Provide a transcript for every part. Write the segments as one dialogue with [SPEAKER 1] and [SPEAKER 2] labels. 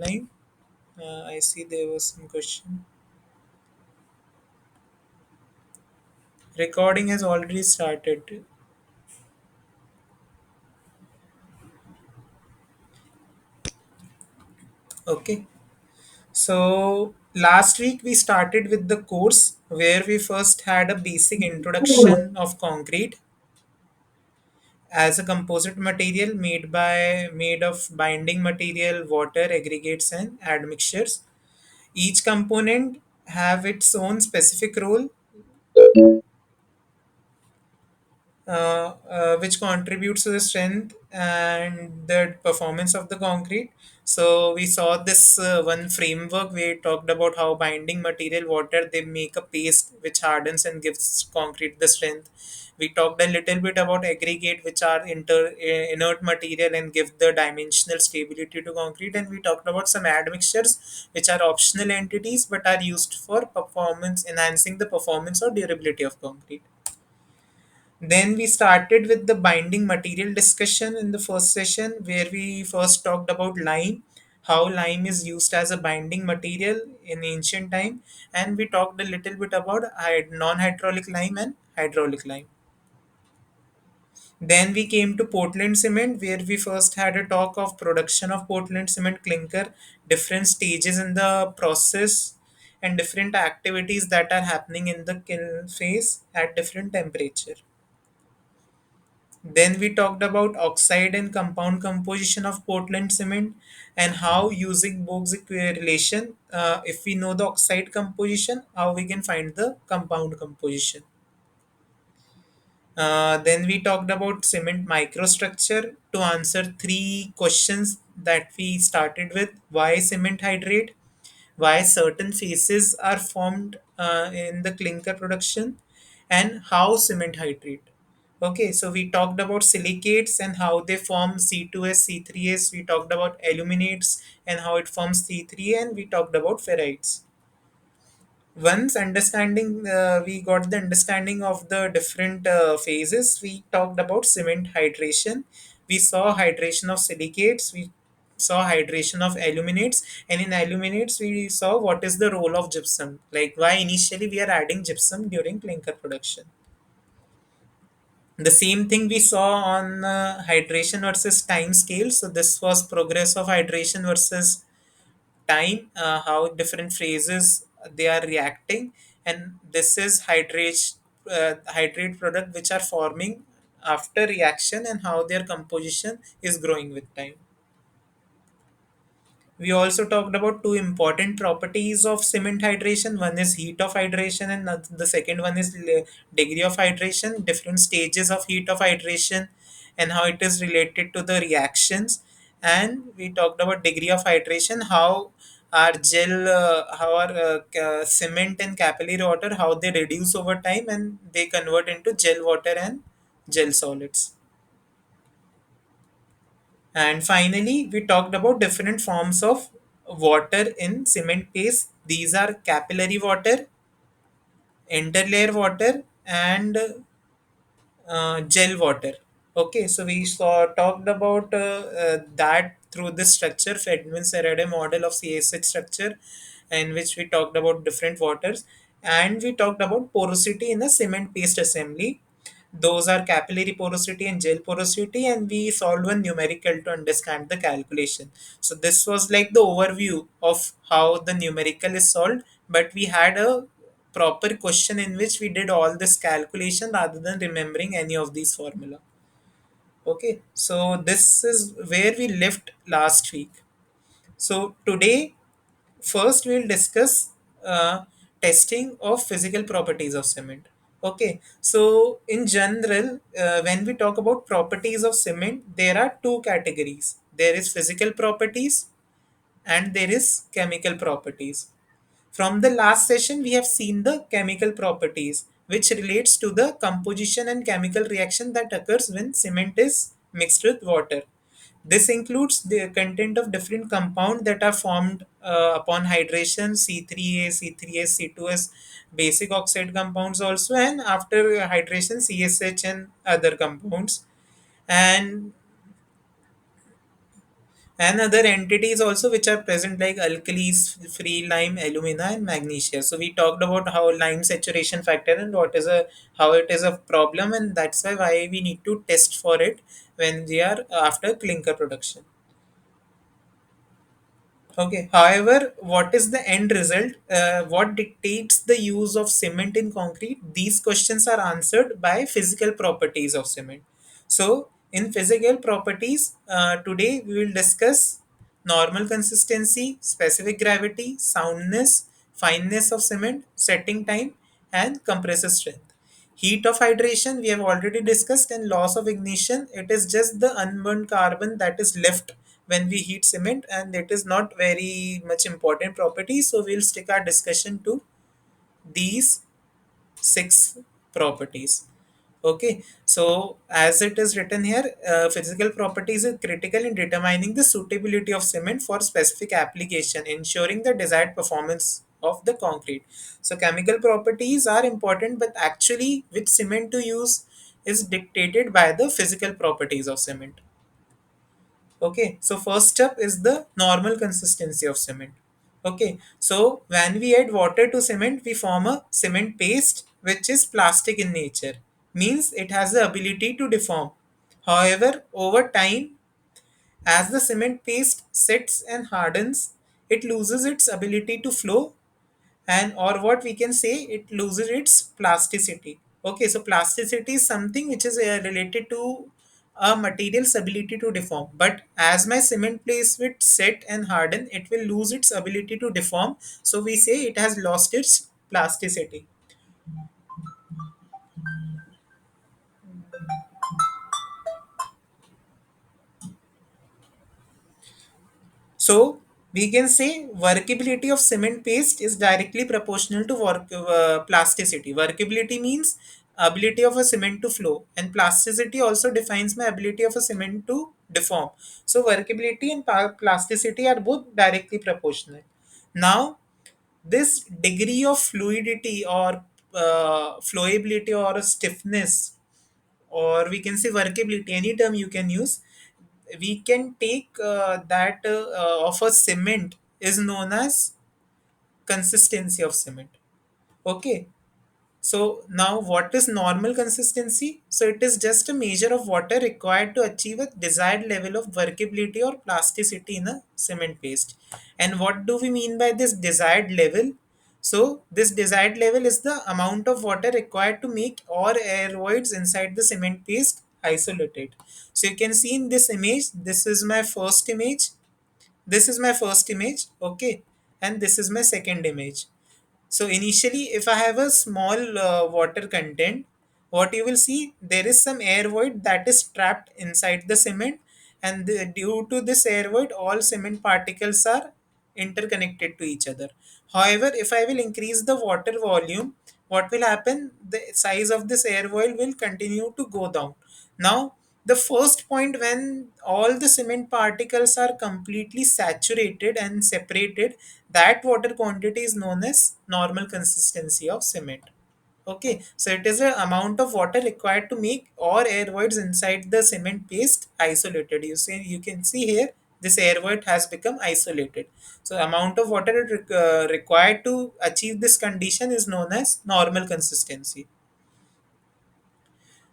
[SPEAKER 1] Line. I see there was some question. Recording has already started. Okay. So last week we started with the course where we first had a basic introduction of concrete as a composite material made of binding material, water, aggregates, and admixtures. Each component have its own specific role which contributes to the strength and the performance of the concrete. So we saw this one framework. We talked about how binding material, water, they make a paste which hardens and gives concrete the strength. We talked a little bit about aggregate, which are inert material and give the dimensional stability to concrete. And we talked about some admixtures, which are optional entities but are used for performance, enhancing the performance or durability of concrete. Then we started with the binding material discussion in the first session, where we first talked about lime, how lime is used as a binding material in ancient time, and we talked a little bit about non-hydraulic lime and hydraulic lime. Then we came to Portland cement, where we first had a talk of production of Portland cement clinker, different stages in the process, and different activities that are happening in the kiln phase at different temperature. Then we talked about oxide and compound composition of Portland cement and how using Bogue's relation, if we know the oxide composition, how we can find the compound composition. Then we talked about cement microstructure to answer three questions that we started with: why cement hydrate, why certain phases are formed in the clinker production, and how cement hydrate. Okay, so we talked about silicates and how they form C2S, C3S. We talked about aluminates and how it forms C3, and we talked about ferrites. Once understanding, we got the understanding of the different phases. We talked about cement hydration. We saw hydration of silicates. We saw hydration of aluminates, and in aluminates we saw what is the role of gypsum, like why initially we are adding gypsum during clinker production. The same thing we saw on hydration versus time scale. So this was progress of hydration versus time, how different phases they are reacting, and this is hydrate product which are forming after reaction and how their composition is growing with time. We also talked about two important properties of cement hydration. One is heat of hydration, and the second one is degree of hydration, different stages of heat of hydration, and how it is related to the reactions. And we talked about degree of hydration, how our cement and capillary water, how they reduce over time and they convert into gel water and gel solids. And finally, we talked about different forms of water in cement paste. These are capillary water, interlayer water, and gel water. Okay, so we saw talked about that through this structure, Fedman's Faraday model of CSH structure, in which we talked about different waters, and we talked about porosity in a cement paste assembly. Those are capillary porosity and gel porosity, and we solved one numerical to understand the calculation. So this was like the overview of how the numerical is solved, but we had a proper question in which we did all this calculation rather than remembering any of these formula. Okay, so this is where we left last week. So today, first we'll discuss testing of physical properties of cement. Okay, so in general, when we talk about properties of cement, there are two categories. There is physical properties and there is chemical properties. From the last session, we have seen the chemical properties, which relates to the composition and chemical reaction that occurs when cement is mixed with water. This includes the content of different compounds that are formed upon hydration, C3A, C3S, C2S, basic oxide compounds also, and after hydration, CSH and other compounds. And and other entities also which are present like alkalis, free lime, alumina, and magnesia. So we talked about how lime saturation factor and what is a how it is a problem, and that's why we need to test for it when we are after clinker production. Okay. However, what is the end result? What dictates the use of cement in concrete? These questions are answered by physical properties of cement. So, in physical properties, today we will discuss normal consistency, specific gravity, soundness, fineness of cement, setting time, and compressive strength. Heat of hydration we have already discussed, and loss of ignition, it is just the unburned carbon that is left when we heat cement, and it is not very much important property, so we'll stick our discussion to these six properties. Okay, so as it is written here, physical properties is critical in determining the suitability of cement for specific application, ensuring the desired performance of the concrete. So chemical properties are important, but actually which cement to use is dictated by the physical properties of cement. Okay, so first step is the normal consistency of cement. Okay, so when we add water to cement, we form a cement paste which is plastic in nature, means it has the ability to deform. However, over time, as the cement paste sets and hardens, it loses its ability to flow, and or what we can say, it loses its plasticity. Okay, so plasticity is something which is related to a material's ability to deform, but as my cement place will set and harden, it will lose its ability to deform, so we say it has lost its plasticity. So we can say workability of cement paste is directly proportional to plasticity. Workability means ability of a cement to flow, and plasticity also defines my ability of a cement to deform. So workability and plasticity are both directly proportional. Now, this degree of fluidity or flowability or stiffness, or we can say workability, any term you can use, we can take that of a cement is known as consistency of cement. Okay, so now what is normal consistency? So it is just a measure of water required to achieve a desired level of workability or plasticity in a cement paste. And what do we mean by this desired level? So this desired level is the amount of water required to make all air voids inside the cement paste isolated. So you can see in this image, this is my first image, this is my first image, okay, and this is my second image. So initially, if I have a small water content, what you will see, there is some air void that is trapped inside the cement, and due to this air void, all cement particles are interconnected to each other. However, if I will increase the water volume, what will happen? The size of this air void will continue to go down. Now, the first point when all the cement particles are completely saturated and separated, that water quantity is known as normal consistency of cement. Okay, so it is the amount of water required to make all air voids inside the cement paste isolated. You can see here this air void has become isolated. So amount of water required to achieve this condition is known as normal consistency.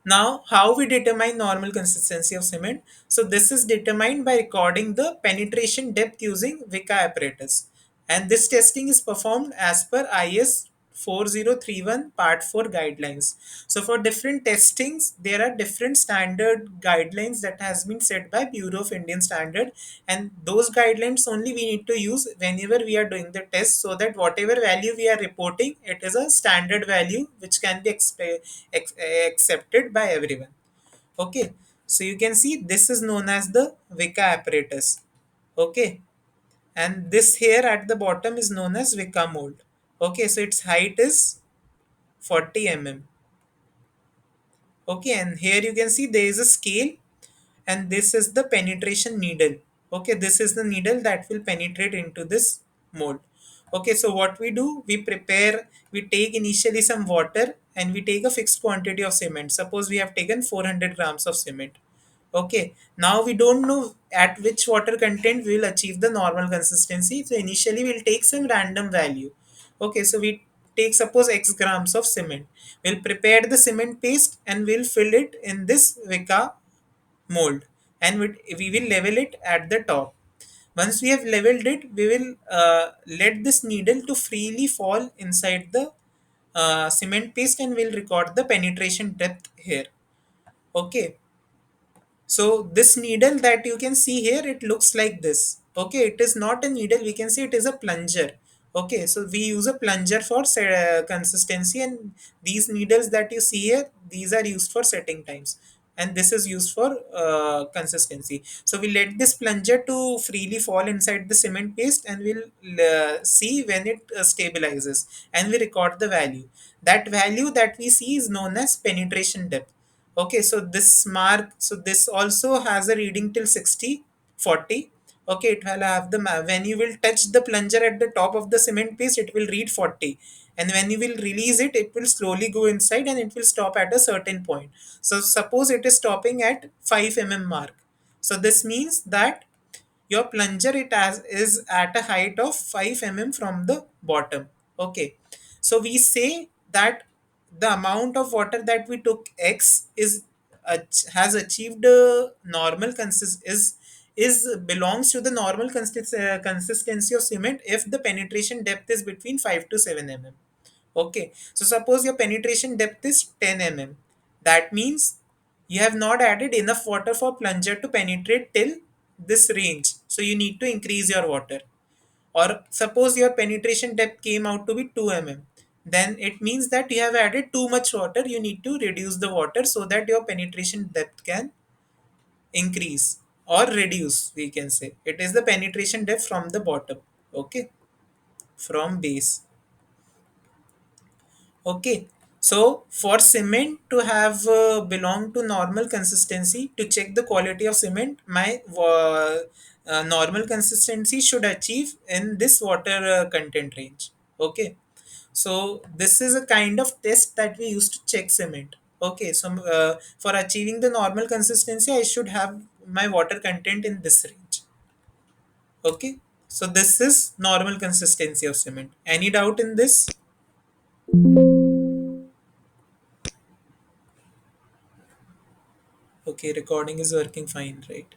[SPEAKER 1] Now, how we determine normal consistency of cement? So this is determined by recording the penetration depth using Wicca apparatus. And this testing is performed as per IS 4031 Part 4 guidelines. So for different testings, there are different standard guidelines that has been set by Bureau of Indian Standard, and those guidelines only we need to use whenever we are doing the test, so that whatever value we are reporting, it is a standard value which can be accepted by everyone. Okay, so you can see this is known as the Wicca apparatus. Okay, and this here at the bottom is known as Wicca mold. Okay, so its height is 40 mm. Okay, and here you can see there is a scale, and this is the penetration needle. Okay, this is the needle that will penetrate into this mold. Okay, so what we do, we prepare, we take initially some water, and we take a fixed quantity of cement. Suppose we have taken 400 grams of cement. Okay, now we don't know at which water content we will achieve the normal consistency. So initially we'll take some random value. Okay, so we take suppose x grams of cement. We'll prepare the cement paste and we'll fill it in this Vika mold, and we will level it at the top. Once we have leveled it, we will let this needle to freely fall inside the cement paste, and we'll record the penetration depth here. Okay, so this needle that you can see here, it looks like this. Okay, it is not a needle, we can say it is a plunger. Okay, so we use a plunger for consistency, and these needles that you see here, these are used for setting times, and this is used for consistency. So we let this plunger to freely fall inside the cement paste, and we'll see when it stabilizes, and we record the value. That value that we see is known as penetration depth. Okay, so this mark, so this also has a reading till 60, 40. Okay, it will have the when you will touch the plunger at the top of the cement paste, it will read 40, and when you will release it, it will slowly go inside and it will stop at a certain point. So suppose it is stopping at 5 mm mark. So this means that your plunger it has is at a height of 5 mm from the bottom. Okay, so we say that the amount of water that we took x is has achieved normal is belongs to the normal consistency of cement if the penetration depth is between 5 to 7 mm. Okay, so suppose your penetration depth is 10 mm. That means you have not added enough water for plunger to penetrate till this range. So you need to increase your water. Or suppose your penetration depth came out to be 2 mm. Then it means that you have added too much water. You need to reduce the water so that your penetration depth can increase or reduce, we can say. It is the penetration depth from the bottom. Okay, from base. Okay, so for cement to have belong to normal consistency, to check the quality of cement, my normal consistency should achieve in this water content range. Okay, so this is a kind of test that we use to check cement. Okay, so for achieving the normal consistency, I should have my water content in this range. Okay, so this is normal consistency of cement. Any doubt in this? Okay, recording is working fine, right?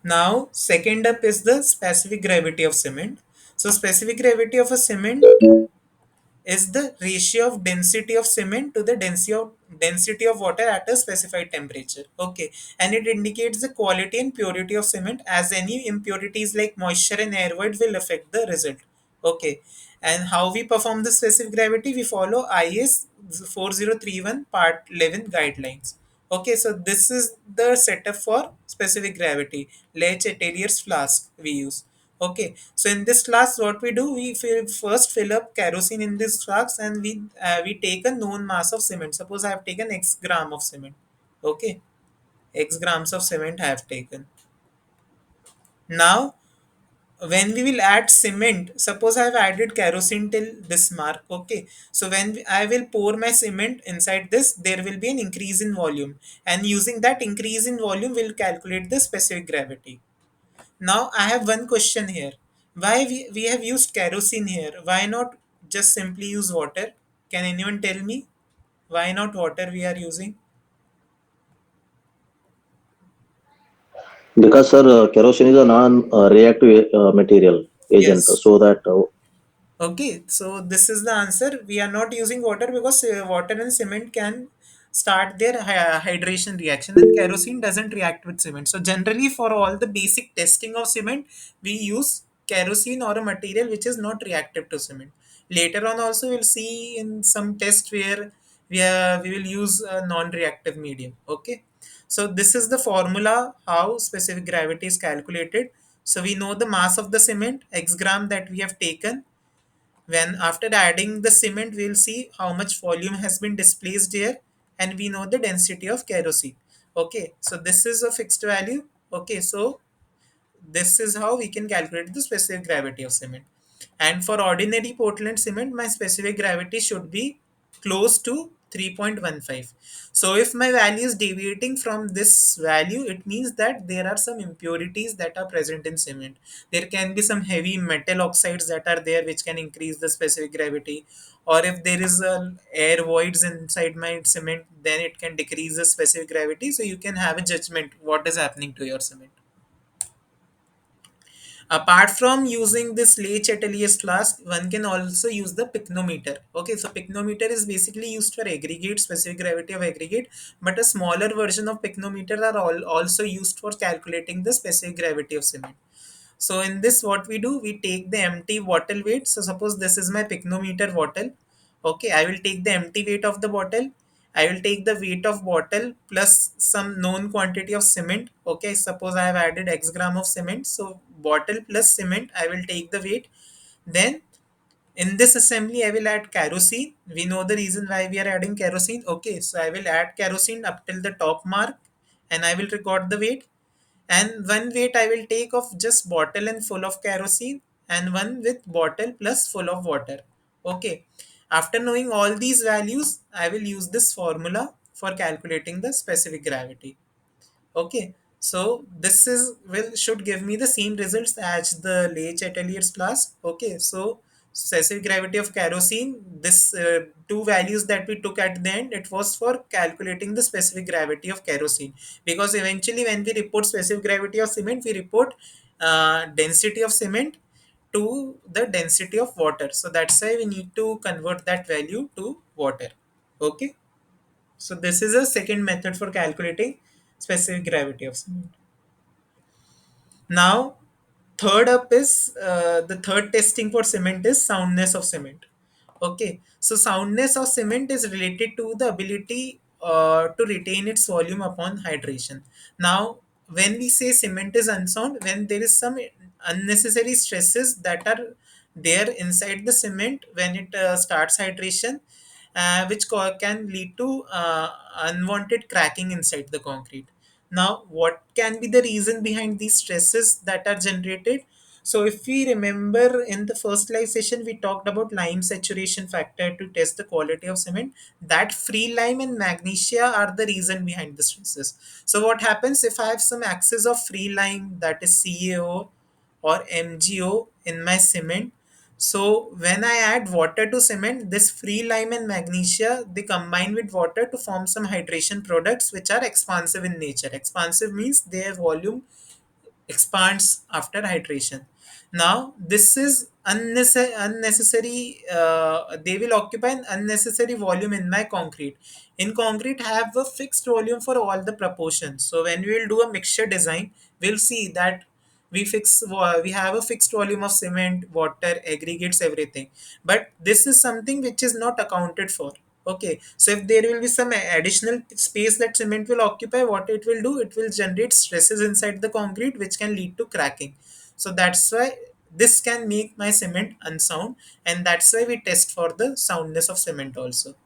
[SPEAKER 1] Now, second up is the specific gravity of cement. So, specific gravity of a cement is the ratio of density of cement to the density of water at a specified temperature. Okay, and it indicates the quality and purity of cement, as any impurities like moisture and air void will affect the result. Okay, and how we perform the specific gravity, we follow IS 4031 part 11 guidelines. Okay, so this is the setup for specific gravity. Lech Ateliers flask we use. Okay, so in this class, what we do, we first fill up kerosene in this flask, and we take a known mass of cement. Suppose I have taken x gram of cement. Okay, x grams of cement I have taken. Now, when we will add cement, suppose I have added kerosene till this mark. Okay, so when I will pour my cement inside this, there will be an increase in volume, and using that increase in volume, we'll calculate the specific gravity. Now I have one question here. Why we have used kerosene here? Why not just simply use water? Can anyone tell me why not water we are using?
[SPEAKER 2] Because sir, kerosene is a non-reactive material agent,
[SPEAKER 1] Yes.
[SPEAKER 2] so that
[SPEAKER 1] Okay, so this is the answer. We are not using water because water and cement can start their hydration reaction, and kerosene doesn't react with cement. So generally, for all the basic testing of cement, we use kerosene or a material which is not reactive to cement. Later on, also we'll see in some test where we will use a non-reactive medium. Okay, so this is the formula how specific gravity is calculated. So we know the mass of the cement x gram that we have taken. When after adding the cement, we'll see how much volume has been displaced here, and we know the density of kerosene. Okay, so this is a fixed value. Okay, so this is how we can calculate the specific gravity of cement. And for ordinary Portland cement, my specific gravity should be close to 3.15. So if my value is deviating from this value, it means that there are some impurities that are present in cement. There can be some heavy metal oxides that are there which can increase the specific gravity, or if there is a air voids inside my cement, then it can decrease the specific gravity. So you can have a judgment what is happening to your cement. Apart from using this Lay Chatelier class, one can also use the pycnometer. Okay, so pycnometer is basically used for aggregate, specific gravity of aggregate, but a smaller version of pycnometer are also used for calculating the specific gravity of cement. So in this, what we do, we take the empty bottle weight. So suppose this is my pycnometer bottle. Okay, I will take the empty weight of the bottle. I will take the weight of bottle plus some known quantity of cement. Okay, suppose I have added X gram of cement. So bottle plus cement, I will take the weight. Then in this assembly, I will add kerosene. We know the reason why we are adding kerosene. Okay, so I will add kerosene up till the top mark and I will record the weight. And one weight I will take of just bottle and full of kerosene, and one with bottle plus full of water. Okay, after knowing all these values, I will use this formula for calculating the specific gravity. Okay, so this is will should give me the same results as the Lay Chatellier's class. Okay, so specific gravity of kerosene, this two values that we took at the end, it was for calculating the specific gravity of kerosene, because eventually when we report specific gravity of cement, we report density of cement to the density of water. So that's why we need to convert that value to water. Okay, so this is a second method for calculating specific gravity of cement. Now, third up is the third testing for cement is soundness of cement. Okay, so soundness of cement is related to the ability to retain its volume upon hydration. Now, when we say cement is unsound, when there is some unnecessary stresses that are there inside the cement when it starts hydration, which can lead to unwanted cracking inside the concrete. Now, what can be the reason behind these stresses that are generated? So, if we remember in the first live session, we talked about lime saturation factor to test the quality of cement. That free lime and magnesia are the reason behind the stresses. So, what happens if I have some excess of free lime, that is CaO or MgO in my cement? So when I add water to cement, this free lime and magnesia, they combine with water to form some hydration products which are expansive in nature. Expansive means their volume expands after hydration. Now, this is unnecessary. They will occupy an unnecessary volume in my concrete. In concrete, I have a fixed volume for all the proportions. So when we will do a mixture design, we'll see that we have a fixed volume of cement, water, aggregates, everything. But this is something which is not accounted for. Okay, so if there will be some additional space that cement will occupy, what it will do, it will generate stresses inside the concrete which can lead to cracking. So that's why this can make my cement unsound, and that's why we test for the soundness of cement also.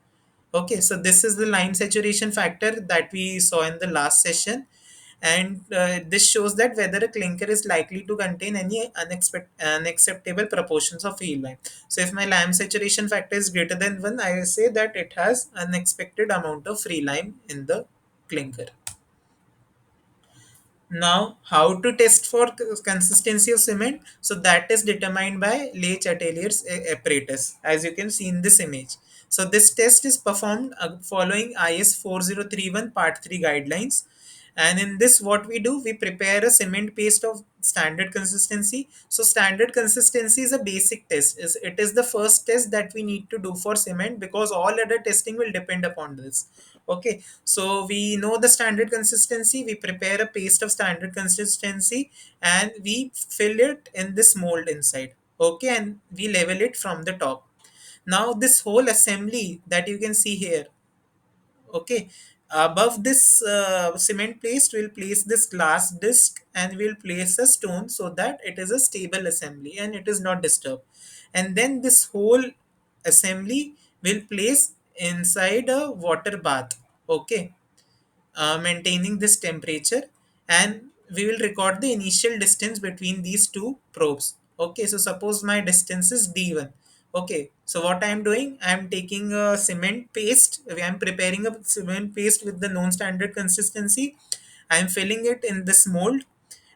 [SPEAKER 1] Okay, so this is the lime saturation factor that we saw in the last session, and this shows that whether a clinker is likely to contain any unacceptable proportions of free lime. So if my lime saturation factor is greater than 1, I will say that it has unexpected amount of free lime in the clinker. Now, how to test for consistency of cement? So that is determined by Lay Chatelier's apparatus, as you can see in this image. So this test is performed following IS 4031 Part 3 guidelines. And in this, what we do, we prepare a cement paste of standard consistency. So standard consistency is a basic test. It is the first test that we need to do for cement, because all other testing will depend upon this. Okay, so we know the standard consistency, we prepare a paste of standard consistency, and we fill it in this mold inside. Okay, and we level it from the top. Now this whole assembly that you can see here, okay, above this cement paste, we'll place this glass disc and we'll place a stone so that it is a stable assembly and it is not disturbed. And then this whole assembly will place inside a water bath. Okay, maintaining this temperature, and we will record the initial distance between these two probes. Okay, so suppose my distance is d1. Okay, so what I'm doing, I'm taking a cement paste. I'm preparing a cement paste with the known standard consistency. I'm filling it in this mold.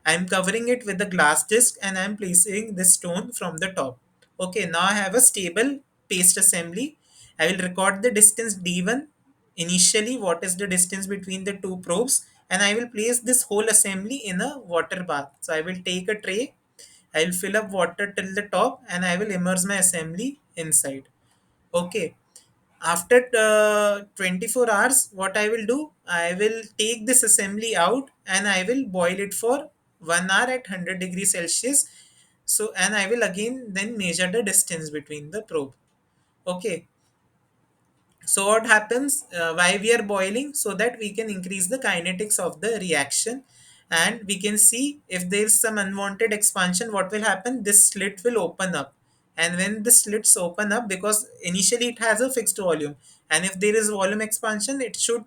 [SPEAKER 1] I'm covering it with a glass disc and I'm placing this stone from the top. Okay, now I have a stable paste assembly. I will record the distance d1 initially, what is the distance between the two probes, and I will place this whole assembly in a water bath. So I will take a tray, I will fill up water till the top and I will immerse my assembly inside. Okay. After 24 hours, what I will do, I will take this assembly out and I will boil it for 1 hour at 100 degrees Celsius. So, and I will again then measure the distance between the probe. Okay, so what happens, why we are boiling, so that we can increase the kinetics of the reaction, and we can see if there is some unwanted expansion, what will happen, this slit will open up. And when the slits open up, because initially it has a fixed volume, and if there is volume expansion, it should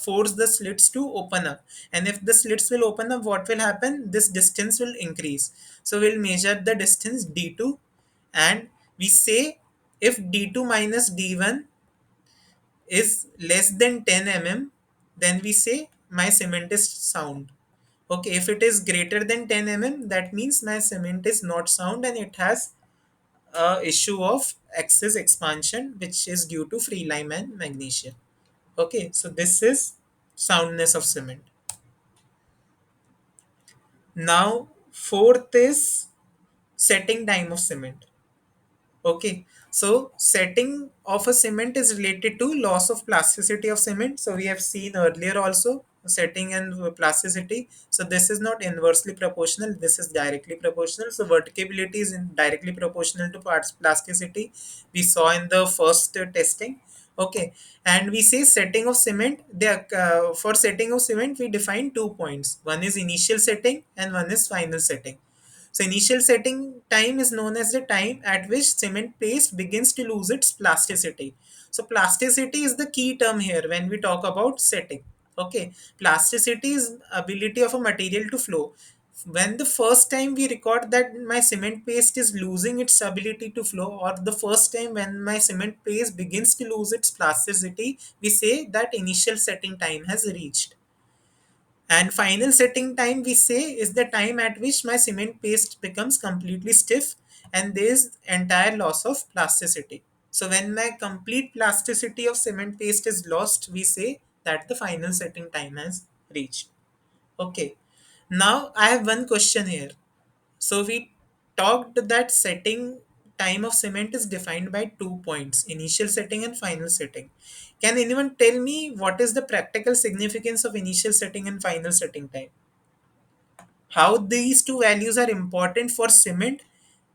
[SPEAKER 1] force the slits to open up. And if the slits will open up, what will happen, this distance will increase. So we'll measure the distance d2, and we say if d2 minus d1 is less than 10 mm, then we say my cement is sound. Okay, if it is greater than 10 mm, that means my cement is not sound and it has a issue of excess expansion, which is due to free lime and magnesium. Okay, so this is soundness of cement. Now fourth is setting time of cement. Okay, so setting of a cement is related to loss of plasticity of cement. So we have seen earlier also setting and plasticity. So this is not inversely proportional. This is directly proportional. So verticability is directly proportional to parts plasticity. We saw in the first testing. Okay, and we say setting of cement. For setting of cement, we define 2 points. One is initial setting and one is final setting. So initial setting time is known as the time at which cement paste begins to lose its plasticity. So plasticity is the key term here when we talk about setting. Okay, plasticity is ability of a material to flow. When the first time we record that my cement paste is losing its ability to flow, or the first time when my cement paste begins to lose its plasticity, we say that initial setting time has reached. And final setting time, we say, is the time at which my cement paste becomes completely stiff and there is entire loss of plasticity. So when my complete plasticity of cement paste is lost, we say that the final setting time has reached. Okay. Now I have one question here. So we talked that setting time of cement is defined by 2 points, initial setting and final setting. Can anyone tell me what is the practical significance of initial setting and final setting time? How these two values are important for cement?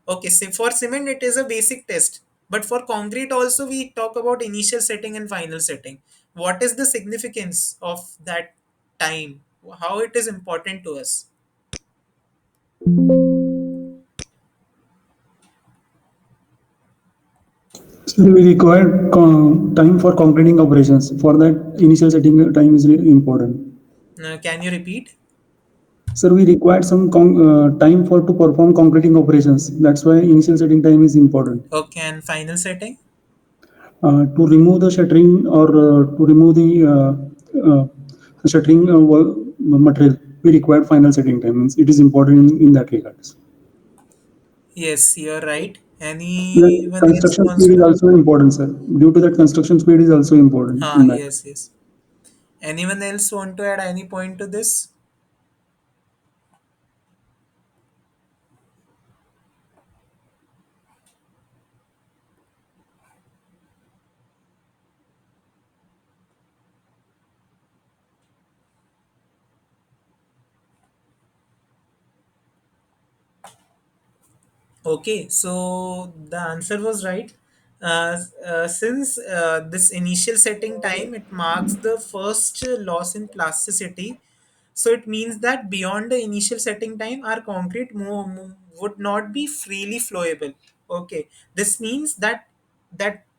[SPEAKER 1] Okay, so for cement it is a basic test, but for concrete also we talk about initial setting and final setting. What is the significance of that time? How it is important to us?
[SPEAKER 3] So we require time for concreting operations. For that, initial setting time is really important.
[SPEAKER 1] Can you repeat?
[SPEAKER 3] So we require some time for to perform concreting operations. That's why initial setting time is important.
[SPEAKER 1] Okay, and final setting?
[SPEAKER 3] To remove the shuttering or to remove the shuttering material, we require final setting time. Means it is important in that regards.
[SPEAKER 1] Yes, you're right.
[SPEAKER 3] The
[SPEAKER 1] Anyone else
[SPEAKER 3] construction
[SPEAKER 1] wants
[SPEAKER 3] speed is
[SPEAKER 1] to?
[SPEAKER 3] also important, sir. Due to that, construction speed is also important in that.
[SPEAKER 1] Yes, yes. Anyone else want to add any point to this? Okay, so the answer was right. Since this initial setting time, it marks the first loss in plasticity. So it means that beyond the initial setting time, our concrete would not be freely flowable. Okay, this means that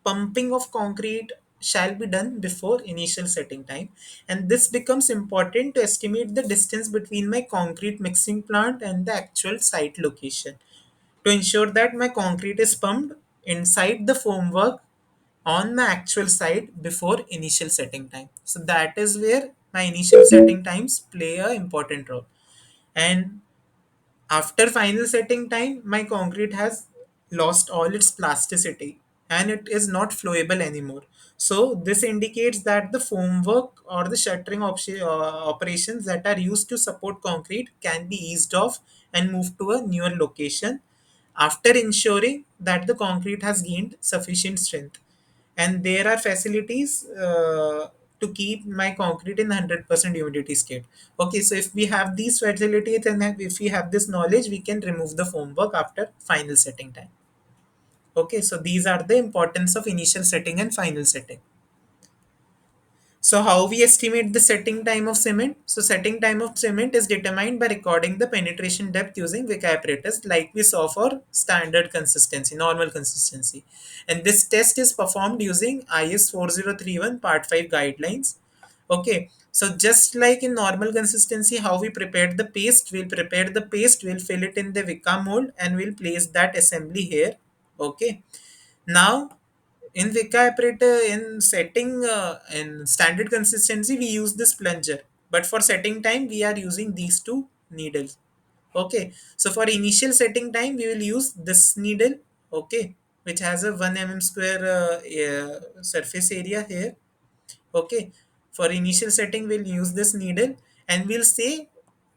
[SPEAKER 1] pumping of concrete shall be done before initial setting time, and this becomes important to estimate the distance between my concrete mixing plant and the actual site location. To ensure that my concrete is pumped, inside the formwork on my actual site before initial setting time. So that is where my initial setting times play a important role. And after final setting time, my concrete has lost all its plasticity and it is not flowable anymore. So this indicates that the formwork or the shuttering operations that are used to support concrete can be eased off and moved to a newer location after ensuring that the concrete has gained sufficient strength. And there are facilities to keep my concrete in 100% humidity state. Okay, so if we have these facilities and if we have this knowledge, we can remove the formwork after final setting time. Okay, so these are the importance of initial setting and final setting. So how we estimate the setting time of cement? So setting time of cement is determined by recording the penetration depth using Wick apparatus like we saw for standard consistency, normal consistency. And this test is performed using IS 4031 Part 5 guidelines. Okay, so just like in normal consistency, how we prepared the paste, we'll prepare the paste, we'll fill it in the Wicca mold and we'll place that assembly here. Okay, now in Wicca operator, in setting in standard consistency, we use this plunger. But for setting time, we are using these two needles. Okay. So for initial setting time, we will use this needle. Okay. Which has a 1 mm square surface area here. Okay, for initial setting we'll use this needle and we'll say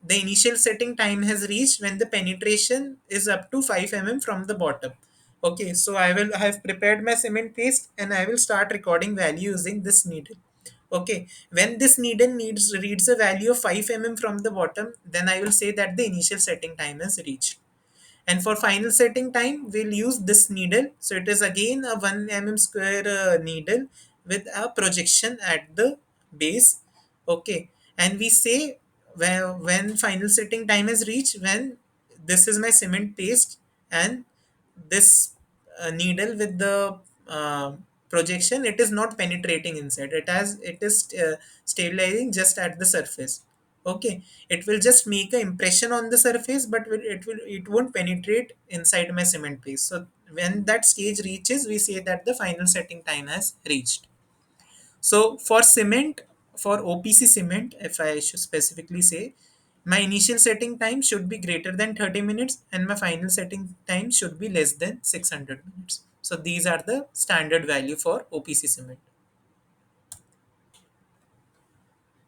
[SPEAKER 1] the initial setting time has reached when the penetration is up to 5 mm from the bottom. Okay, so I have prepared my cement paste and I will start recording value using this needle. Okay, when this needle needs reads a value of 5 mm from the bottom, then I will say that the initial setting time has reached. And for final setting time, we'll use this needle. So it is again a 1 mm square needle with a projection at the base. Okay. And we say when final setting time is reached, when this is my cement paste and this needle with the projection, it is not penetrating inside. It is stabilizing just at the surface. Okay, it will just make an impression on the surface, but it won't penetrate inside my cement paste. So when that stage reaches, we say that the final setting time has reached. So for cement, for OPC cement, if I should specifically say, my initial setting time should be greater than 30 minutes and my final setting time should be less than 600 minutes. So these are the standard value for OPC cement.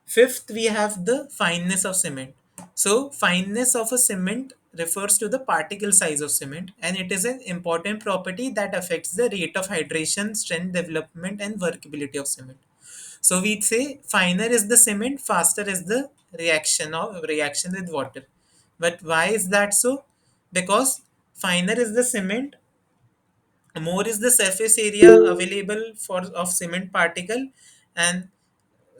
[SPEAKER 1] Fifth, we have the fineness of cement. So, fineness of a cement refers to the particle size of cement, and it is an important property that affects the rate of hydration, strength development, and workability of cement. So, we say finer is the cement, faster is the reaction with water. But why is that so? Because finer is the cement, more is the surface area available for of cement particle, and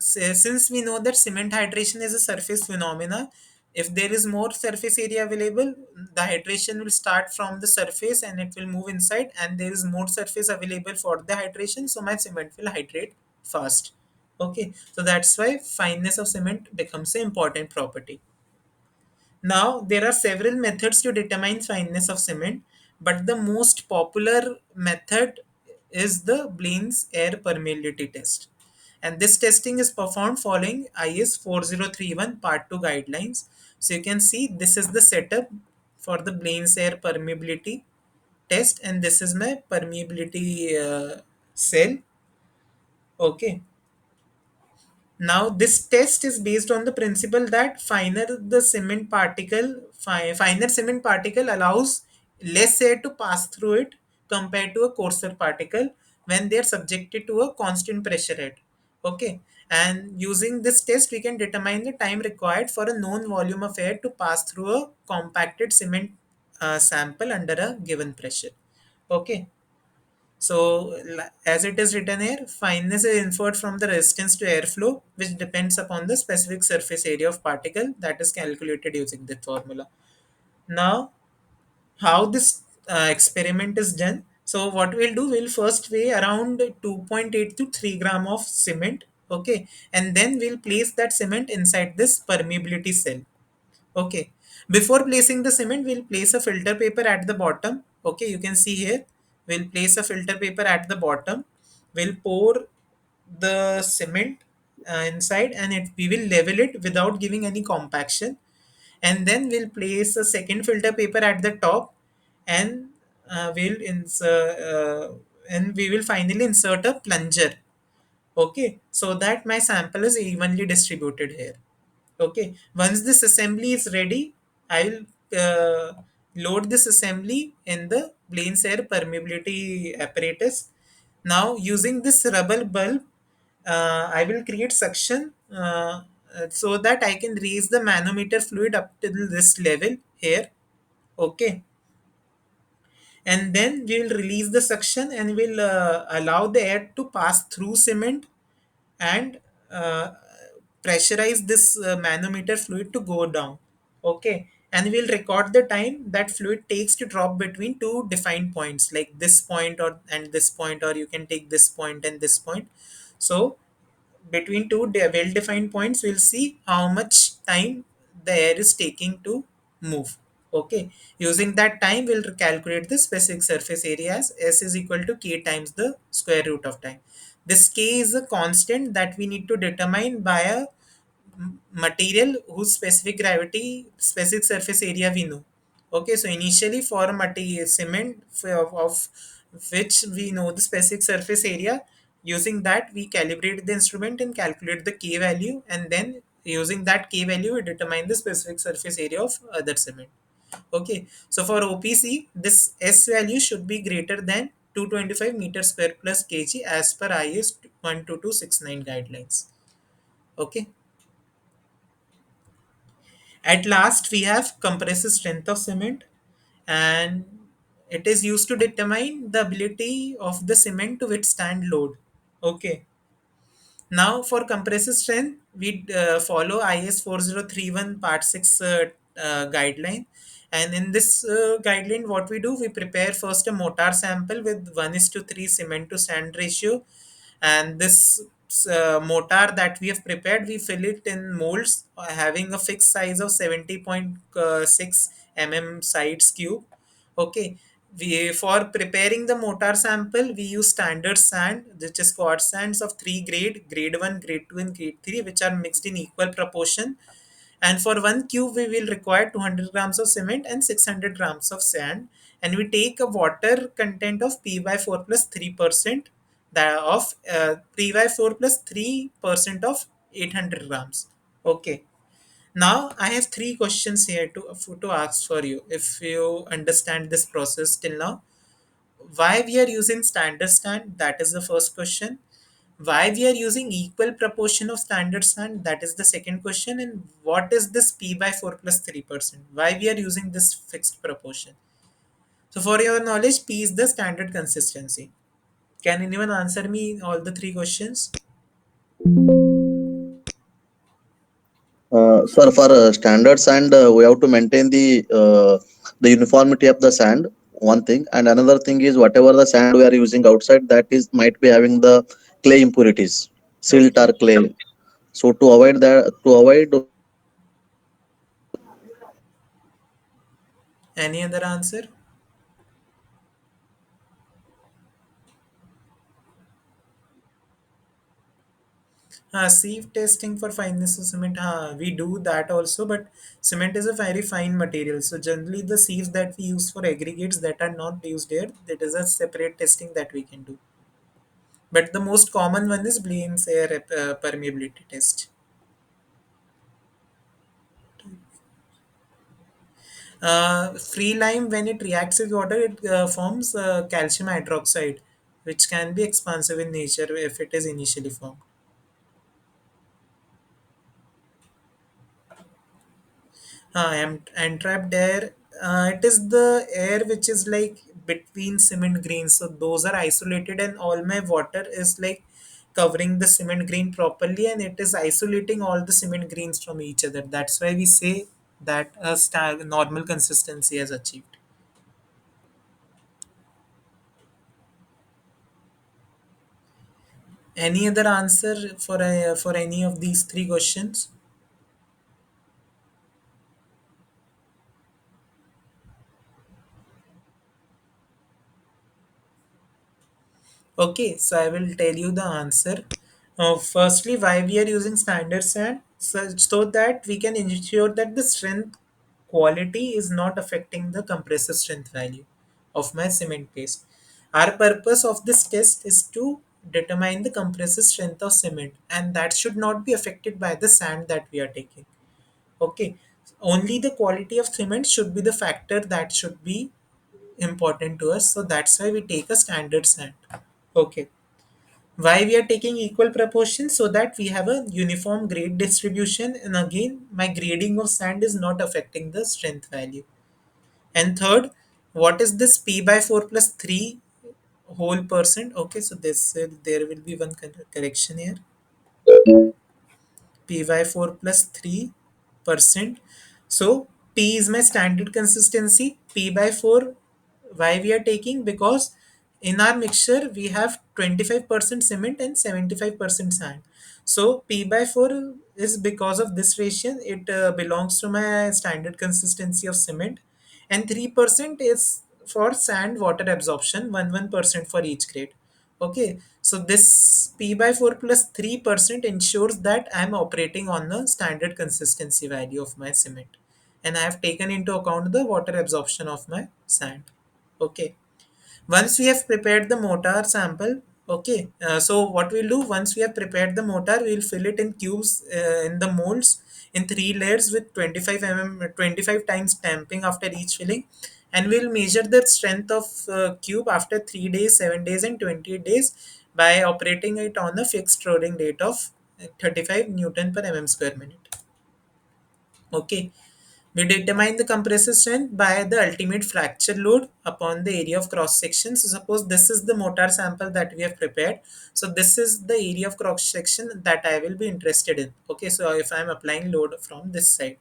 [SPEAKER 1] since we know that cement hydration is a surface phenomena, if there is more surface area available, the hydration will start from the surface and it will move inside, and there is more surface available for the hydration, so my cement will hydrate fast. Okay, so that's why fineness of cement becomes an important property. Now, there are several methods to determine fineness of cement, but the most popular method is the Blaine's air permeability test. And this testing is performed following IS 4031 Part 2 guidelines. So you can see this is the setup for the Blaine's air permeability test, and this is my permeability cell. Okay. Now, this test is based on the principle that finer cement particle allows less air to pass through it compared to a coarser particle when they are subjected to a constant pressure head. Okay, and using this test, we can determine the time required for a known volume of air to pass through a compacted cement sample under a given pressure. Okay, so, as it is written here, fineness is inferred from the resistance to airflow, which depends upon the specific surface area of particle that is calculated using the formula. Now, how this experiment is done? So, what we'll do, we'll first weigh around 2.8 to 3 gram of cement, okay, and then we'll place that cement inside this permeability cell. Okay. Before placing the cement, we'll place a filter paper at the bottom. Okay, you can see here. we'll place a filter paper at the bottom, we'll pour the cement inside, and we will level it without giving any compaction, and then we'll place a second filter paper at the top, and and we will finally insert a plunger. Okay, so that my sample is evenly distributed here. Okay, once this assembly is ready, I will load this assembly in the Blaine's air permeability apparatus. Now, using this rubber bulb, I will create suction so that I can raise the manometer fluid up to this level here. Okay, and then we will release the suction and will allow the air to pass through cement and uh, pressurize this manometer fluid to go down. Okay, and we'll record the time that fluid takes to drop between two defined points, like this point or and this point, or you can take this point and this point. So between two well-defined points, we'll see how much time the air is taking to move. Okay, using that time, we'll calculate the specific surface area as S is equal to K times the square root of time. This K is a constant that we need to determine by a material whose specific surface area we know. Okay, so initially for a material cement of which we know the specific surface area, using that we calibrate the instrument and calculate the K value, and then using that K value we determine the specific surface area of other cement. Okay, so for OPC, this S value should be greater than 225 meter square plus kg as per IS 12269 guidelines. Okay, at last we have compressive strength of cement, and it is used to determine the ability of the cement to withstand load. Okay, now, for compressive strength, we follow IS 4031 Part 6 guideline. And in this guideline, what we do, we prepare first a mortar sample with 1 is to 3 cement to sand ratio. And this mortar that we have prepared, we fill it in molds having a fixed size of 70.6 sides cube. Okay, we for preparing the mortar sample, we use standard sand, which is quartz sands of three grade 1, grade 2, and grade 3, which are mixed in equal proportion. And for one cube, we will require 200 grams of cement and 600 grams of sand. And we take a water content of P by 4 plus 3%, that of P by 4 plus 3% of 800 grams. Okay. Now I have three questions here to ask for you. If you understand this process till now, why we are using standard sand? That is the first question. Why we are using equal proportion of standard sand? That is the second question. And what is this P by 4 plus 3%? Why we are using this fixed proportion? So for your knowledge, P is the standard consistency. Can anyone answer me all the three questions?
[SPEAKER 2] Sir, for standard sand, we have to maintain the uniformity of the sand. One thing, and another thing is whatever the sand we are using outside, that is might be having the clay impurities, silt
[SPEAKER 1] Okay.
[SPEAKER 2] or clay. So to avoid that, to avoid
[SPEAKER 1] Any other answer? Sieve testing for fineness of cement. We do that also, but cement is a very fine material. So generally, the sieves that we use for aggregates that are not used here, that is a separate testing that we can do. But the most common one is Blaine's air permeability test. Free lime, when it reacts with water, it forms calcium hydroxide, which can be expansive in nature if it is initially formed. Entrapped air. It is the air which is like between cement grains. So those are isolated, and all my water is like covering the cement grain properly, and it is isolating all the cement grains from each other. That's why we say that a normal consistency is achieved. Any other answer for any of these three questions? Okay, so I will tell you the answer. Firstly, why we are using standard sand, so that we can ensure that the strength quality is not affecting the compressive strength value of my cement paste. Our purpose of this test is to determine the compressive strength of cement, and that should not be affected by the sand that we are taking. Okay, only the quality of cement should be the factor that should be important to us. So that's why we take a standard sand. Okay, why we are taking equal proportions, so that we have a uniform grade distribution, and again my grading of sand is not affecting the strength value. And third, what is this p by 4 plus 3 whole percent? Okay, so this there will be one correction here. P by 4 plus 3%. So P is my standard consistency. P by 4, why we are taking? Because in our mixture we have 25% cement and 75% sand. So P by 4 is because of this ratio. It belongs to my standard consistency of cement, and 3% is for sand water absorption, 1% for each grade. Okay, so this P by 4 plus 3% ensures that I am operating on the standard consistency value of my cement, and I have taken into account the water absorption of my sand. Okay, once we have prepared the mortar sample. Okay, so what we'll do, once we have prepared the mortar, we'll fill it in cubes in the molds in three layers with 25 times stamping after each filling, and we'll measure the strength of cube after 3 days, 7 days and 28 days by operating it on a fixed rolling rate of 35 newton per square minute. Okay, we determine the compressive strength by the ultimate fracture load upon the area of cross section. So suppose this is the mortar sample that we have prepared. So this is the area of cross section that I will be interested in. Okay, so if I am applying load from this side.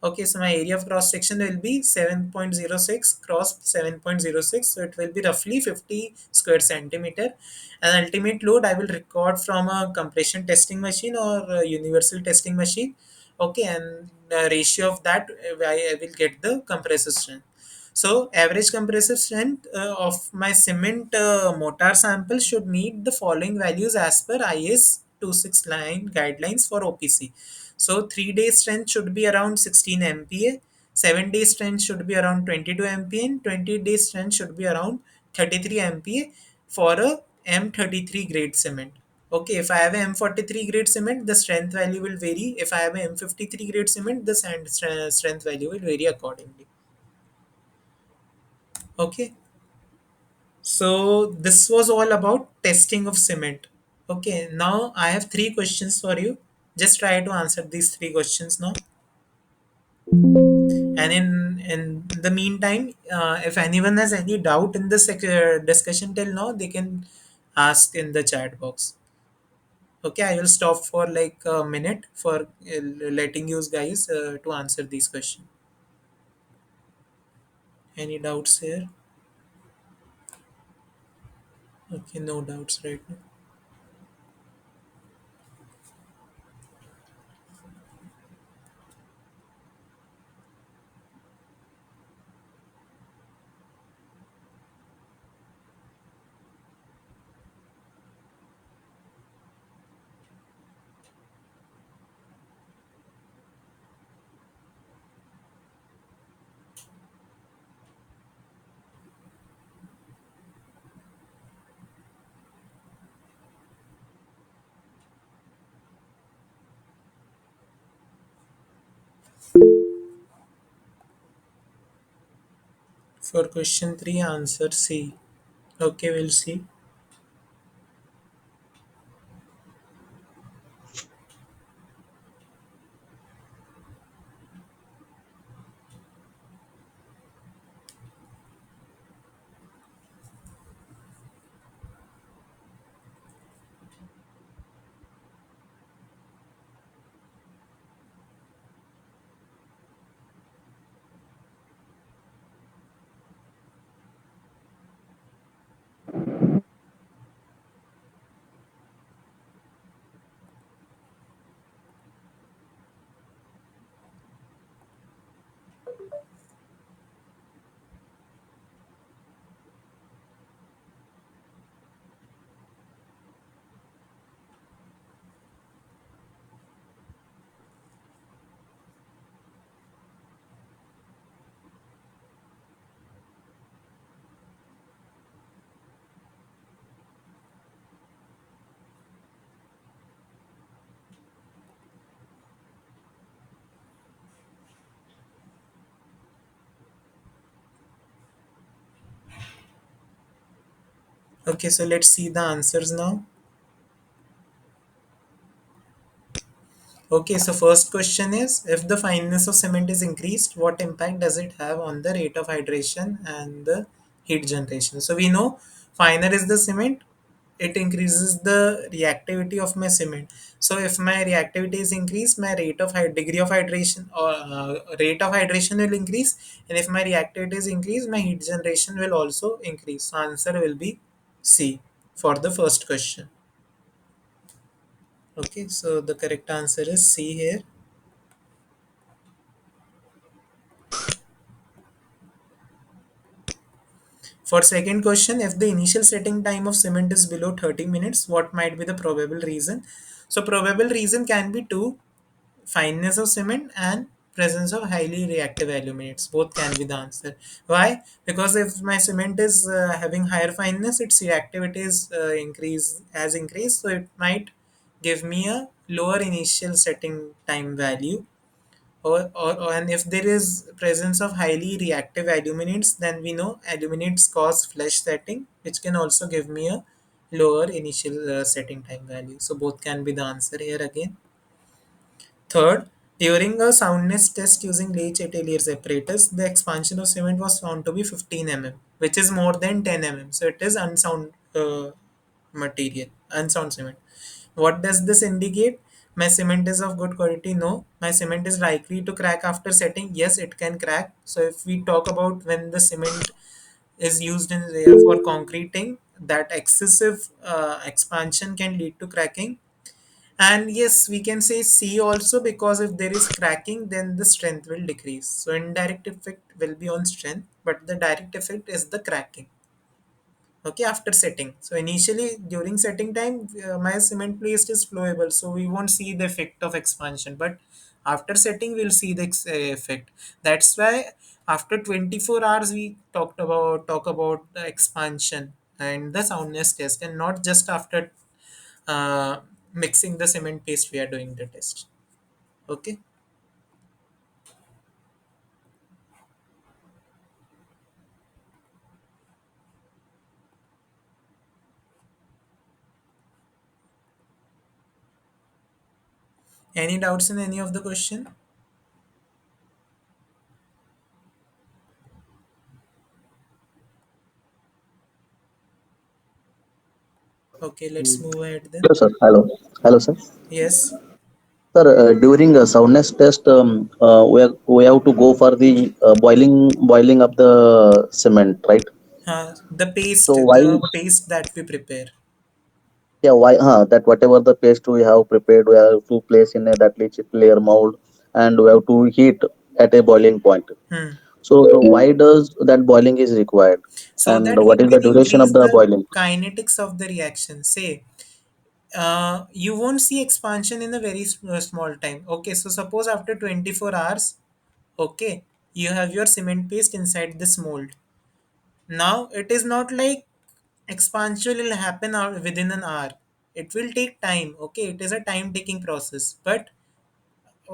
[SPEAKER 1] Okay, so my area of cross section will be 7.06 cross 7.06. So it will be roughly 50 square centimeter. And ultimate load I will record from a compression testing machine or a universal testing machine. Okay, and the ratio of that, I will get the compressive strength. So average compressive strength of my cement mortar sample should meet the following values as per IS 269 guidelines for OPC. So 3 day strength should be around 16 MPa, 7 day strength should be around 22 MPa, and 20 day strength should be around 33 MPa for a M33 grade cement. Okay, if I have a M43 grade cement, the strength value will vary. If I have a M53 grade cement, the strength value will vary accordingly. Okay, so this was all about testing of cement. Okay, now I have three questions for you. Just try to answer these three questions now. And in the meantime, if anyone has any doubt in this discussion till now, they can ask in the chat box. Okay, I will stop for like a minute for letting you guys to answer these questions. Any doubts here? Okay, no doubts right now. For question 3, answer C. Okay, we'll see. Okay, so let's see the answers now. Okay, so first question is, if the fineness of cement is increased, what impact does it have on the rate of hydration and the heat generation? So we know finer is the cement, it increases the reactivity of my cement. So if my reactivity is increased, my degree of hydration or rate of hydration will increase, and if my reactivity is increased, my heat generation will also increase. So answer will be C for the first question. Okay, so the correct answer is C here. For second question, if the initial setting time of cement is below 30 minutes, what might be the probable reason? So probable reason can be two, fineness of cement and presence of highly reactive aluminates. Both can be the answer. Why? Because if my cement is having higher fineness, its reactivity is increased, so it might give me a lower initial setting time value, and if there is presence of highly reactive aluminates, then we know aluminates cause flash setting, which can also give me a lower initial setting time value. So both can be the answer here again. Third, during a soundness test using Leach Atelier's apparatus, the expansion of cement was found to be 15 mm, which is more than 10 mm. So it is unsound cement. What does this indicate? My cement is of good quality? No. My cement is likely to crack after setting? Yes, it can crack. So if we talk about when the cement is used in for concreting, that excessive expansion can lead to cracking. And yes, we can say C also, because if there is cracking, then the strength will decrease. So indirect effect will be on strength, but the direct effect is the cracking. Okay, after setting. So initially during setting time, my cement paste is flowable, so we won't see the effect of expansion. But after setting, we'll see the effect. That's why after 24 hours we talk about the expansion and the soundness test, and not just after uh, mixing the cement paste we are doing the test. Okay. Any doubts in any of the question? Okay, let's move ahead then.
[SPEAKER 2] Hello, sir. Hello, sir.
[SPEAKER 1] Yes.
[SPEAKER 2] Sir, during a soundness test, we have to go for the boiling up the cement, right?
[SPEAKER 1] The
[SPEAKER 2] So
[SPEAKER 1] paste,
[SPEAKER 2] why?
[SPEAKER 1] the paste that we prepare.
[SPEAKER 2] Yeah, why? That whatever the paste we have prepared, we have to place in a that layer mold, and we have to heat at a boiling point.
[SPEAKER 1] Hmm.
[SPEAKER 2] So why does that boiling is required,
[SPEAKER 1] So
[SPEAKER 2] and
[SPEAKER 1] that we
[SPEAKER 2] what is the
[SPEAKER 1] can
[SPEAKER 2] duration
[SPEAKER 1] increase
[SPEAKER 2] of the
[SPEAKER 1] the
[SPEAKER 2] boiling?
[SPEAKER 1] kinetics of the reaction. Say, you won't see expansion in a very small time. Okay, so suppose after 24 hours, okay, you have your cement paste inside this mold. Now it is not like expansion will happen within an hour. It will take time. Okay, it is a time taking process. But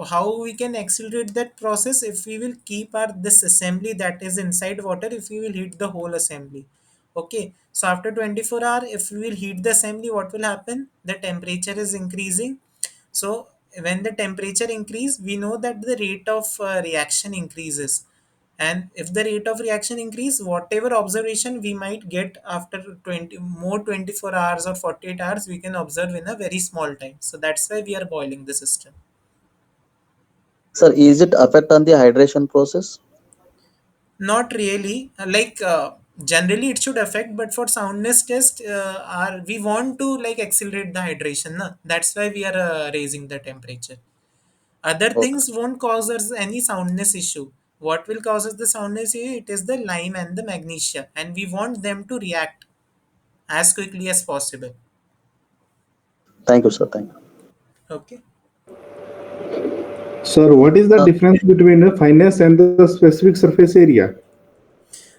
[SPEAKER 1] how we can accelerate that process? If we will keep our this assembly that is inside water, if we will heat the whole assembly. Okay, so after 24 hour, if we will heat the assembly, what will happen? The temperature is increasing. So when the temperature increase, we know that the rate of reaction increases. And if the rate of reaction increase, whatever observation we might get after 24 hours or 48 hours, we can observe in a very small time. So that's why we are boiling the system.
[SPEAKER 2] Sir, is it affect on the hydration process?
[SPEAKER 1] Not really. Generally, it should affect, but for soundness test, our we want to like accelerate the hydration. Na? That's why we are raising the temperature. Other
[SPEAKER 2] Okay.
[SPEAKER 1] things won't cause us any soundness issue. What will cause us the soundness issue? It is the lime and the magnesia, and we want them to react as quickly as possible.
[SPEAKER 2] Thank you, sir. Thank you.
[SPEAKER 1] Okay.
[SPEAKER 4] Sir, what is the
[SPEAKER 2] Uh,
[SPEAKER 4] difference between the fineness and the specific surface area?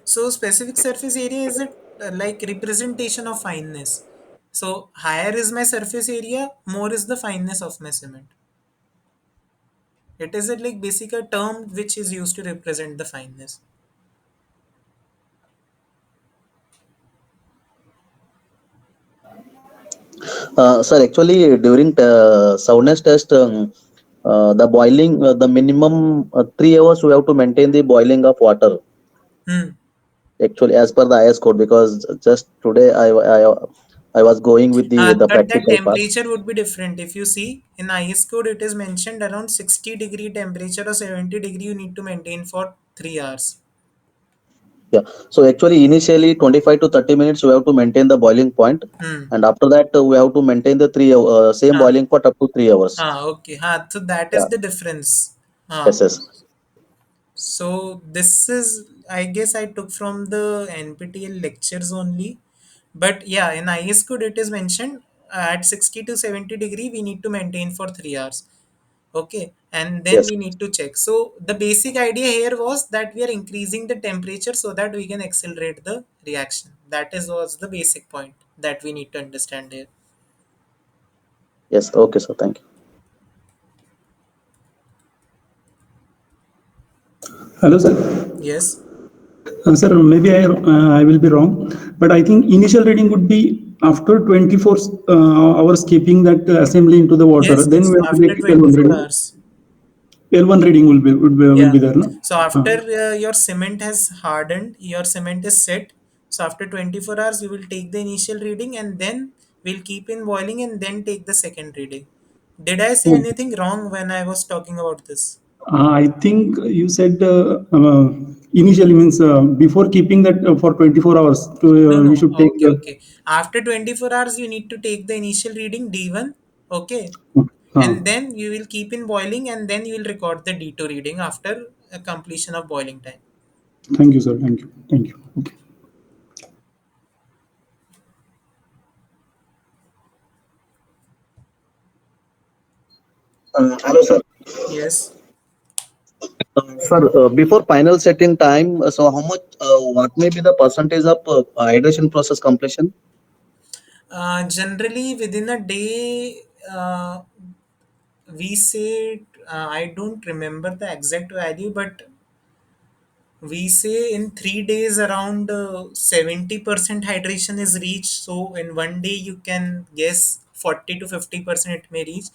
[SPEAKER 1] So specific surface area is a like representation of fineness. So higher is my surface area, more is the fineness of my cement. It is a like basic a term which is used to represent the fineness.
[SPEAKER 2] Sir, actually, during soundness test, the boiling, the minimum 3 hours we have to maintain the boiling of water.
[SPEAKER 1] Hmm.
[SPEAKER 2] Actually, as per the IS code, because just today I was going with the
[SPEAKER 1] But the
[SPEAKER 2] practical part.
[SPEAKER 1] temperature would be different. If you see in IS code, it is mentioned around 60-degree temperature or 70-degree you need to maintain for 3 hours.
[SPEAKER 2] Yeah. So actually, initially 25 to 30 minutes we have to maintain the boiling point,
[SPEAKER 1] Hmm.
[SPEAKER 2] and after that we have to maintain the same
[SPEAKER 1] Ah,
[SPEAKER 2] boiling point up to 3 hours.
[SPEAKER 1] okay. So that
[SPEAKER 2] Yeah.
[SPEAKER 1] is the difference.
[SPEAKER 2] Yes. Yes.
[SPEAKER 1] So this is, I guess, I took from the NPTEL lectures only. But yeah, in IS code it is mentioned at 60 to 70-degree we need to maintain for 3 hours. Okay, and then
[SPEAKER 2] Yes.
[SPEAKER 1] we need to check. So the basic idea here was that we are increasing the temperature so that we can accelerate the reaction. That is was the basic point that we need to understand here.
[SPEAKER 2] Yes. Okay, sir. Thank you.
[SPEAKER 3] Hello, sir.
[SPEAKER 1] Yes.
[SPEAKER 3] Sir, maybe I will be wrong, but I think initial reading would be after 24 hours keeping that assembly into the water.
[SPEAKER 1] Yes,
[SPEAKER 3] Then
[SPEAKER 1] yes.
[SPEAKER 3] we have to
[SPEAKER 1] After
[SPEAKER 3] take L1
[SPEAKER 1] 24
[SPEAKER 3] reading.
[SPEAKER 1] hours.
[SPEAKER 3] L1 reading will
[SPEAKER 1] Yeah.
[SPEAKER 3] be there, no?
[SPEAKER 1] So after your cement has hardened, your cement is set. So after 24 hours, you will take the initial reading and then we'll keep in boiling and then take the second reading. Did I say
[SPEAKER 3] Oh.
[SPEAKER 1] anything wrong when I was talking about this?
[SPEAKER 3] I think you said initially means before keeping that for 24 hours,
[SPEAKER 1] No,
[SPEAKER 3] we
[SPEAKER 1] no.
[SPEAKER 3] should take
[SPEAKER 1] Okay, okay. After 24 hours, you need to take the initial reading D1. Okay. And
[SPEAKER 3] uh,
[SPEAKER 1] then you will keep in boiling and then you will record the D2 reading after completion of boiling time.
[SPEAKER 3] thank you, sir. Thank you. Thank you. Okay.
[SPEAKER 2] Hello, sir.
[SPEAKER 1] Yes.
[SPEAKER 2] Sir, before final setting time, so how much, what may be the percentage of hydration process completion?
[SPEAKER 1] Generally, within a day, we say, I don't remember the exact value, but we say in 3 days around 70% hydration is reached. So in one day, you can guess 40 to 50% it may reach.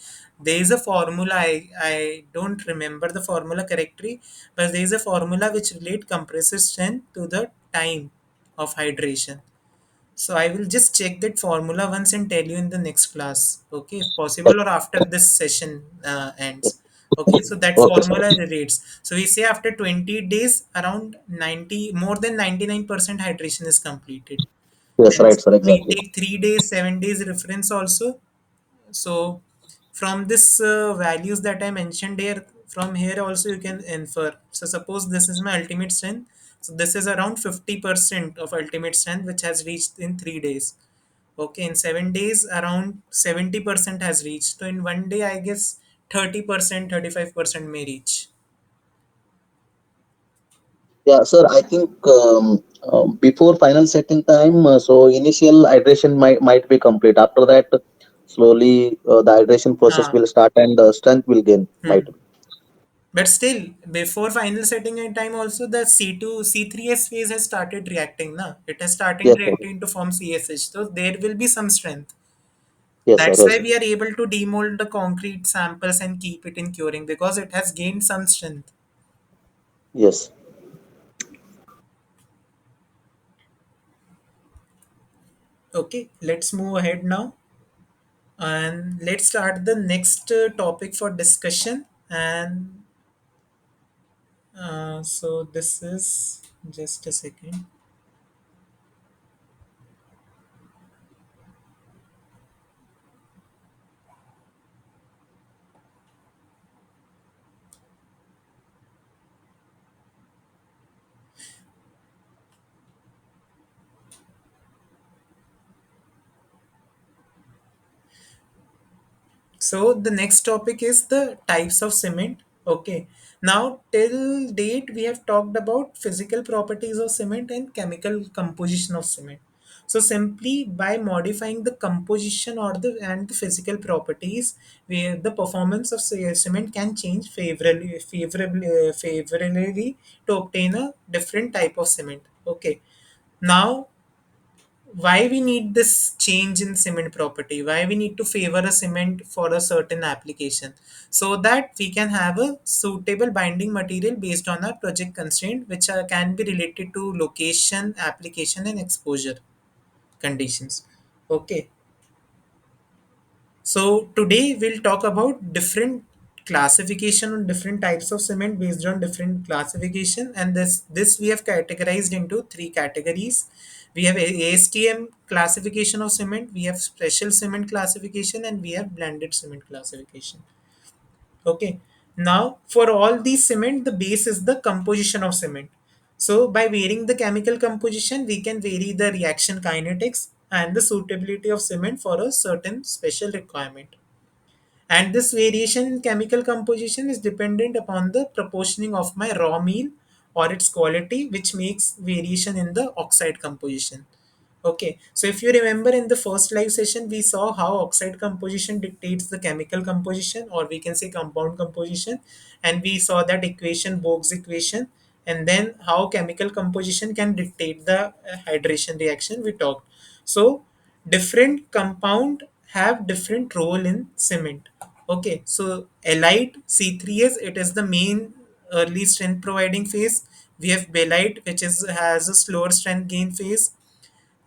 [SPEAKER 1] There is a formula, I don't remember the formula correctly, but there is a formula which relate compressive strength to the time of hydration. So I will just check that formula once and tell you in the next class. Okay, if
[SPEAKER 2] Yes.
[SPEAKER 1] possible, or after this session ends. Okay, so that
[SPEAKER 2] Okay, sir.
[SPEAKER 1] formula relates. So we say after 20 days, around 90, more than 99% hydration is completed.
[SPEAKER 2] Yes,
[SPEAKER 1] And
[SPEAKER 2] right, sir.
[SPEAKER 1] we
[SPEAKER 2] Exactly.
[SPEAKER 1] take 3 days, 7 days reference also. So from this values that I mentioned here, from here also you can infer. So suppose this is my ultimate strength. So this is around 50% of ultimate strength which has reached in 3 days. Okay, in 7 days around 70% has reached. So in one day I guess 30%, 35% may reach.
[SPEAKER 2] Yeah, sir. I think before final setting time, so initial hydration might be complete. After that, slowly the hydration process
[SPEAKER 1] Ah,
[SPEAKER 2] will start and strength will gain. Might
[SPEAKER 1] hmm. But still, before final setting and time also the C2, C3S phase has started reacting. Na? It has started
[SPEAKER 2] yes, sir.
[SPEAKER 1] reacting to form CSH. So there will be some strength.
[SPEAKER 2] Yes, sir.
[SPEAKER 1] That's
[SPEAKER 2] Yes,
[SPEAKER 1] why
[SPEAKER 2] sir.
[SPEAKER 1] we are able to demold the concrete samples and keep it in curing because it has gained some strength.
[SPEAKER 2] Yes.
[SPEAKER 1] Okay, let's move ahead now and let's start the next topic for discussion. And so this is just a second. So the next topic is the types of cement. Okay. Now till date we have talked about physical properties of cement and chemical composition of cement. So simply by modifying the composition or the physical properties, where the performance of cement can change favorably to obtain a different type of cement. Okay. Now why we need this change in cement property, why we need to favor a cement for a certain application, so that we can have a suitable binding material based on our project constraint, which can be related to location, application, and exposure conditions. Okay, so today we'll talk about different classification on different types of cement based on different classification, and this we have categorized into three categories. We have ASTM classification of cement, we have special cement classification, and we have blended cement classification. Okay. Now, for all these cement, the base is the composition of cement. So, by varying the chemical composition, we can vary the reaction kinetics and the suitability of cement for a certain special requirement. And this variation in chemical composition is dependent upon the proportioning of my raw meal or its quality, which makes variation in the oxide composition. Okay, so if you remember in the first live session, we saw how oxide composition dictates the chemical composition, or we can say compound composition, and we saw that equation, Bogue's equation, and then how chemical composition can dictate the hydration reaction we talked. So, different compound have different role in cement. Okay, so elite C3S, it is the main early strength providing phase. We have belite, which is has a slower strength gain phase.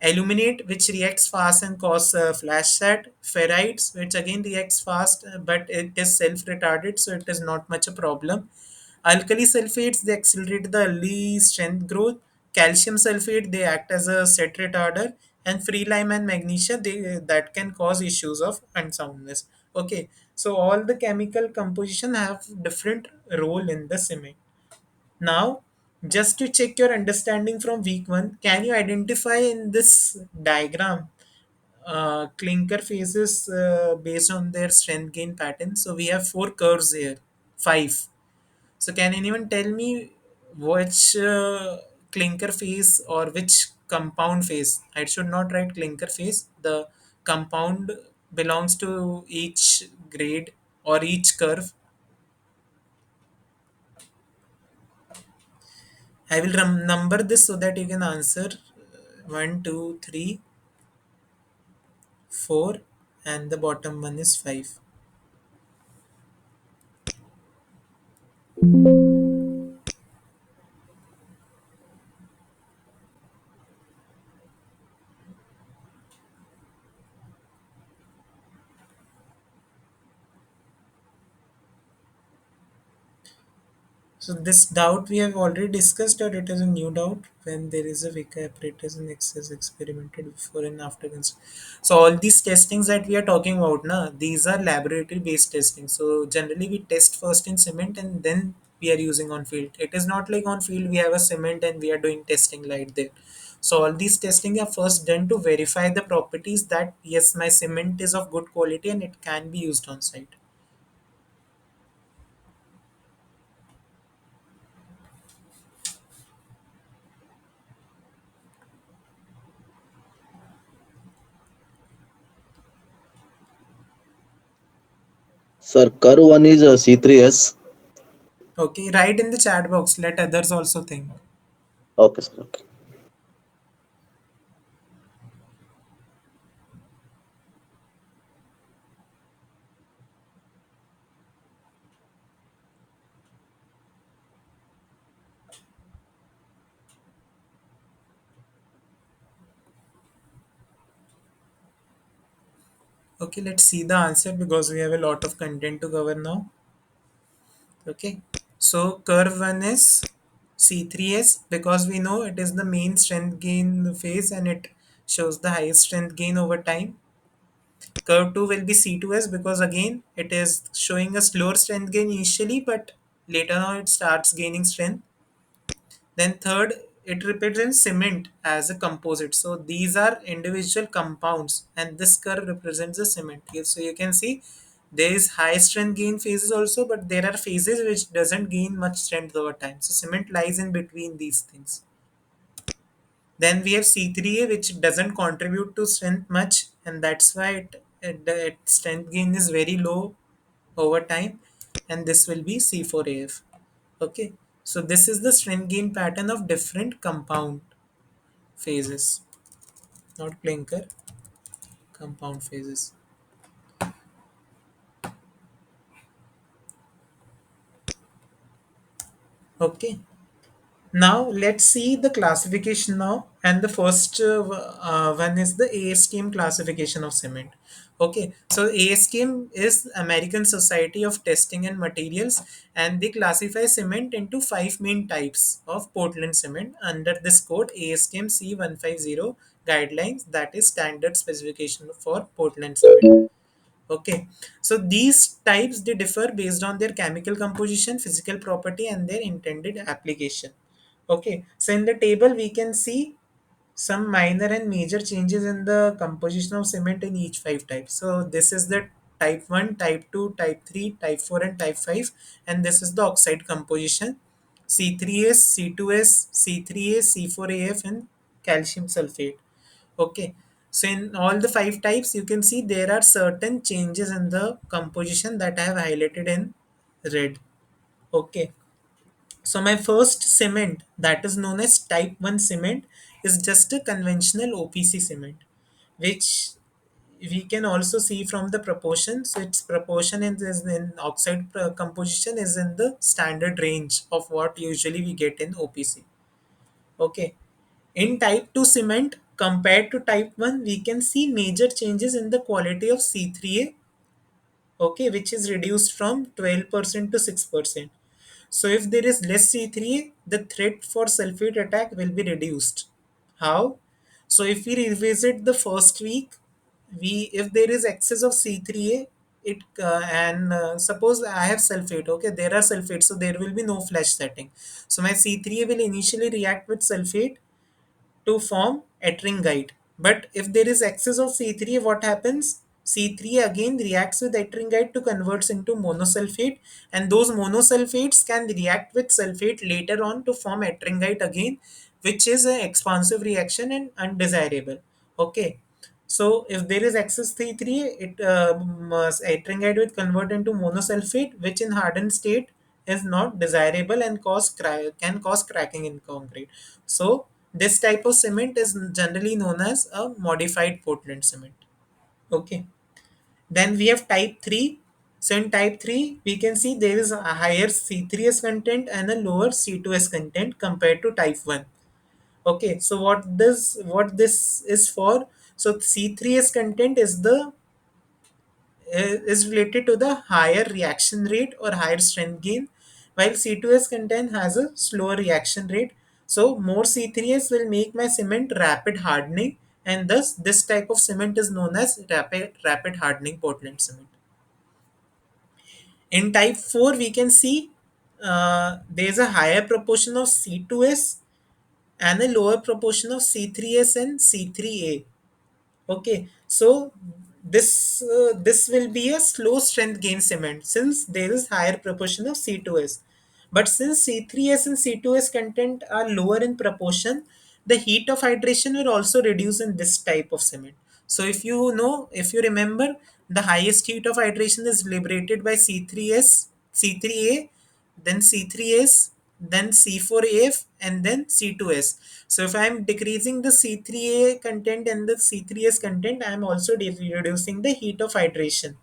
[SPEAKER 1] Aluminate, which reacts fast and cause flash set. Ferrites, which again reacts fast, but it is self-retarded, so it is not much a problem. Alkali sulfates, they accelerate the early strength growth. Calcium sulfate, they act as a set retarder. And free lime and magnesia, they that can cause issues of unsoundness. Okay, so all the chemical composition have different role in the cement. Now, just to check your understanding from week one, can you identify in this diagram clinker phases based on their strength gain pattern? So we have four curves here, five. So can anyone tell me which clinker phase or which compound phase? I should not write clinker phase. The compound belongs to each grade or each curve. I will number this so that you can answer. 1, 2, 3, 4, and the bottom one is 5. So this doubt we have already discussed, or it is a new doubt when there is a weak apparatus and excess experimented before and after. So all these testings that we are talking about, na, these are laboratory based testing. So generally we test first in cement and then we are using on field. It is not like on field we have a cement and we are doing testing right there. So all these testing are first done to verify the properties that yes, my cement is of good quality and it can be used on site.
[SPEAKER 2] Sir, curve one is C3S.
[SPEAKER 1] Okay, write in the chat box. Let others also think.
[SPEAKER 2] Okay, sir. Okay.
[SPEAKER 1] Okay, let's see the answer because we have a lot of content to cover now. Okay, so curve 1 is C3S because we know it is the main strength gain phase and it shows the highest strength gain over time. Curve 2 will be C2S because again it is showing a slower strength gain initially, but later on it starts gaining strength. Then third, it represents cement as a composite. So these are individual compounds and this curve represents the cement. So you can see there is high strength gain phases also, but there are phases which doesn't gain much strength over time. So cement lies in between these things. Then we have C3A which doesn't contribute to strength much and that's why its strength gain is very low over time, and this will be C4AF. Okay, so this is the strength gain pattern of different compound phases. not clinker, compound phases. Okay. Now let's see the classification now, and the first one is the ASTM classification of cement. Okay, so ASTM is American Society of Testing and Materials, and they classify cement into five main types of Portland cement under this code ASTM C150 guidelines, that is standard specification for Portland cement. Okay, so these types they differ based on their chemical composition, physical property, and their intended application. Okay, so in the table we can see some minor and major changes in the composition of cement in each five types. So this is the type 1, type 2, type 3, type 4, and type 5, and this is the oxide composition: C3S, C2S, C3A, C4AF, and calcium sulfate. Okay, so in all the five types, you can see there are certain changes in the composition that I have highlighted in red. Okay, so my first cement, that is known as type 1 cement, is just a conventional OPC cement, which we can also see from the proportion. So its proportion is in oxide composition is in the standard range of what usually we get in OPC. Okay, in type 2 cement compared to type 1, we can see major changes in the quality of C3A, okay, which is reduced from 12% to 6%. So if there is less C3A, the threat for sulfate attack will be reduced. How? So if we revisit the first week, we if there is excess of C3A, it and suppose I have sulfate, okay, there are sulfates, so there will be no flash setting. So my C3A will initially react with sulfate to form ettringite. But if there is excess of C3, what happens? C3 again reacts with ettringite to converts into monosulfate, and those monosulfates can react with sulfate later on to form ettringite again, which is an expansive reaction and undesirable. Okay, so if there is excess C3, ettringite will convert into monosulfate, which in hardened state is not desirable and can cause cracking in concrete. So this type of cement is generally known as a modified Portland cement. Okay. Then we have type 3. So in type 3, we can see there is a higher C3S content and a lower C2S content compared to type 1. Okay, so what this is for? So C3S content is related to the higher reaction rate or higher strength gain, while C2S content has a slower reaction rate. So more C3S will make my cement rapid hardening, and thus this type of cement is known as rapid hardening Portland cement. In type 4, we can see there is a higher proportion of C2S and a lower proportion of C3S and C3A. Okay, so this will be a slow strength gain cement since there is higher proportion of C2S. But since C3S and C2S content are lower in proportion, the heat of hydration will also reduce in this type of cement. So if you remember, the highest heat of hydration is liberated by C3S, C3A, then C3S, then C4AF, and then C2S. So if I am decreasing the C3A content and the C3S content, I am also reducing the heat of hydration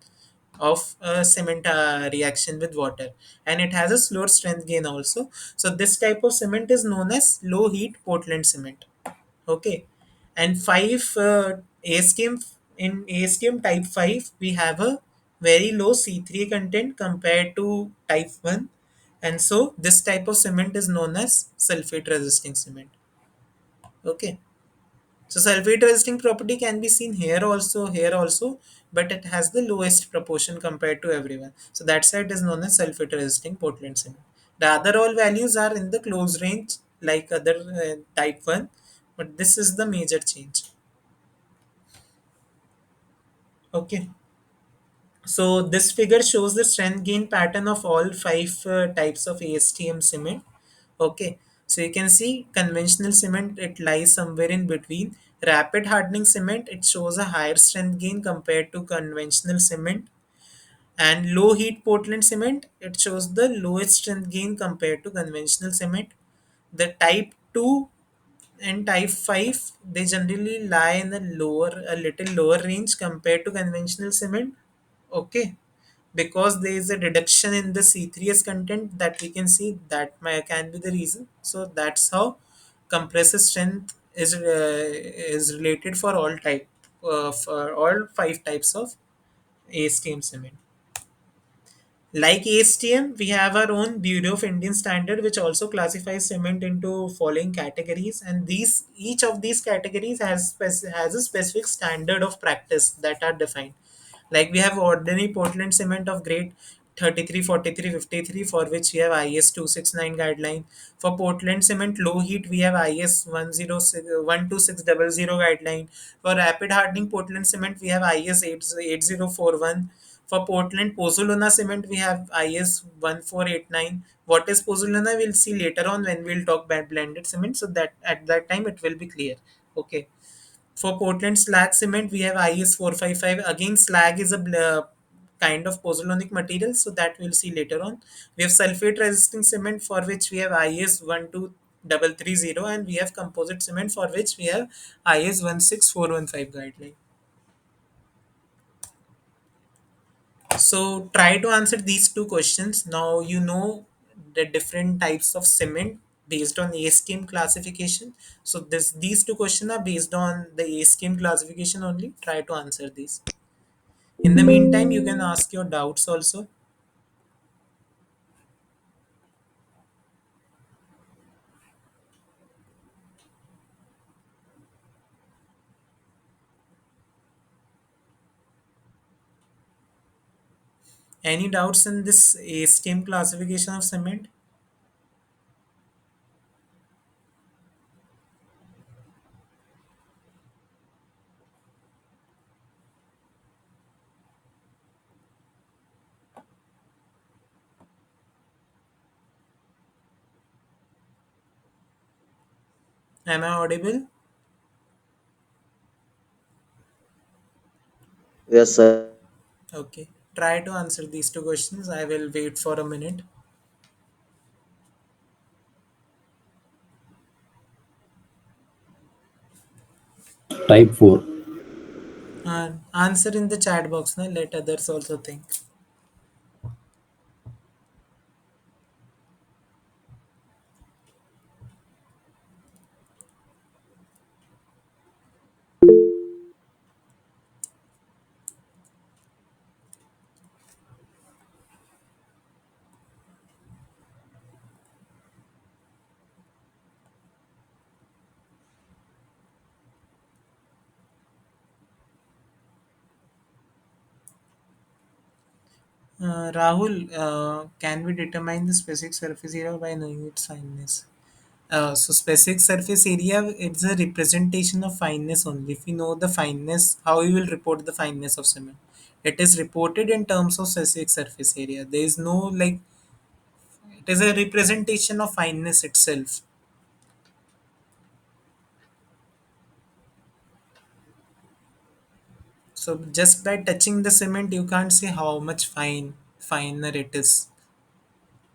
[SPEAKER 1] of cement reaction with water, and it has a slower strength gain also. So this type of cement is known as low heat Portland cement. Okay, and five ASTM in ASTM type 5 we have a very low C3 content compared to type 1, and so this type of cement is known as sulfate resisting cement. Okay, so sulfate resisting property can be seen here also, but it has the lowest proportion compared to everyone. So that's why it is known as sulfate resisting Portland cement. The other all values are in the close range like other type 1, but this is the major change. Okay. So this figure shows the strength gain pattern of all five types of ASTM cement. Okay, so you can see conventional cement, it lies somewhere in between. Rapid hardening cement, it shows a higher strength gain compared to conventional cement. And low heat Portland cement, it shows the lowest strength gain compared to conventional cement. The type 2 And type 5, they generally lie in a little lower range compared to conventional cement. Okay, because there is a reduction in the C3S content that we can see, that can be the reason. So that's how compressive strength is related for all type, for all five types of ASTM cement. Like ASTM, we have our own Bureau of Indian Standard, which also classifies cement into following categories, and each of these categories has a specific standard of practice that are defined. Like we have ordinary Portland cement of grade 33, 43, 53, for which we have IS 269 guideline. For Portland cement low heat, we have IS 12600 guideline. For rapid hardening Portland cement, we have IS 8041. For Portland Pozzolana cement, we have IS 1489. What is Pozzolana? We'll see later on when we'll talk about blended cement, so that at that time it will be clear. Okay. For Portland slag cement, we have IS 455. Again, slag is a kind of pozzolanic material, so that we'll see later on. We have sulfate resisting cement, for which we have IS 12330, and we have composite cement, for which we have IS 16415 guideline. So try to answer these two questions. Now you know the different types of cement based on ASTM classification. So these two questions are based on the ASTM classification only. Try to answer these. In the meantime, you can ask your doubts also. Any doubts in this ASTM classification of cement? Am I audible?
[SPEAKER 2] Yes, sir.
[SPEAKER 1] Okay. Try to answer these two questions. I will wait for a minute.
[SPEAKER 5] Type 4.
[SPEAKER 1] Answer in the chat box. Now let others also think. Rahul, can we determine the specific surface area by knowing its fineness? So specific surface area, it's a representation of fineness only. If you know the fineness, how you will report the fineness of cement? It is reported in terms of specific surface area. There is no like, it is a representation of fineness itself. So just by touching the cement, you can't say how much finer it is.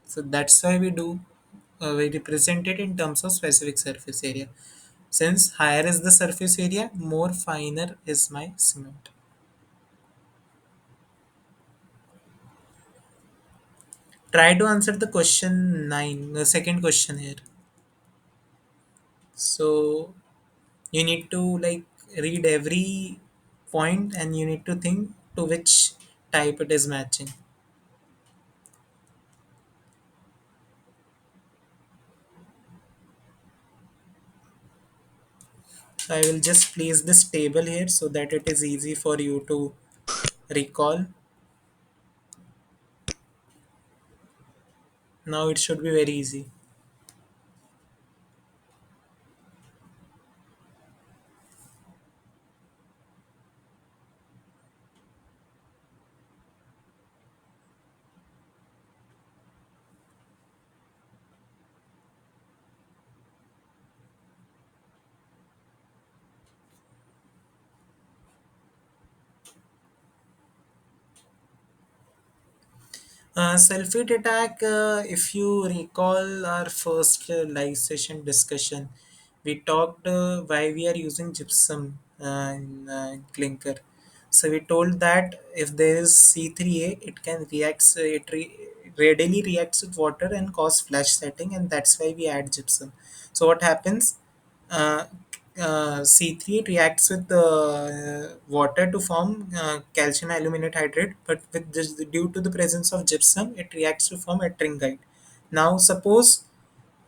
[SPEAKER 1] So that's why we represent it in terms of specific surface area. Since higher is the surface area, more finer is my cement. Try to answer the question 9, the second question here. So you need to like read every point and you need to think to which type it is matching. So I will just place this table here so that it is easy for you to recall. Now it should be very easy. Sulfate attack, if you recall our first live session discussion, We talked why we are using gypsum in clinker. So we told that if there is C3A, it can react, readily reacts with water and cause flash setting, and that's why we add gypsum. So what happens? Uh, C3 reacts with water to form calcium aluminate hydrate, but with this, due to the presence of gypsum, it reacts to form ettringite. Now, suppose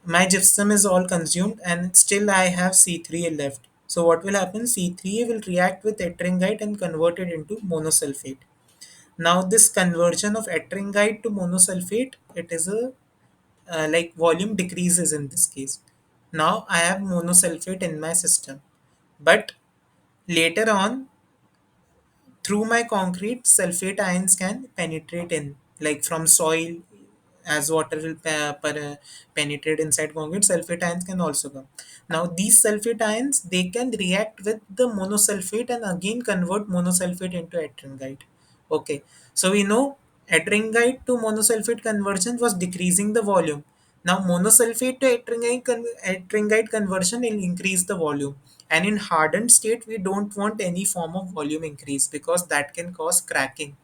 [SPEAKER 1] my gypsum is all consumed and still I have C3A left. So what will happen? C3A will react with ettringite and convert it into monosulfate. Now this conversion of ettringite to monosulfate, it is a like volume decreases in this case. Now I have monosulfate in my system. But later on, through my concrete, sulfate ions can penetrate in, like from soil, as water will penetrate inside concrete, sulfate ions can also come. Now these sulfate ions, they can react with the monosulfate and again convert monosulfate into ettringite. Okay, so we know ettringite to monosulfate conversion was decreasing the volume. Now monosulfate to ettringite conversion will increase the volume. And in hardened state, we don't want any form of volume increase because that can cause cracking.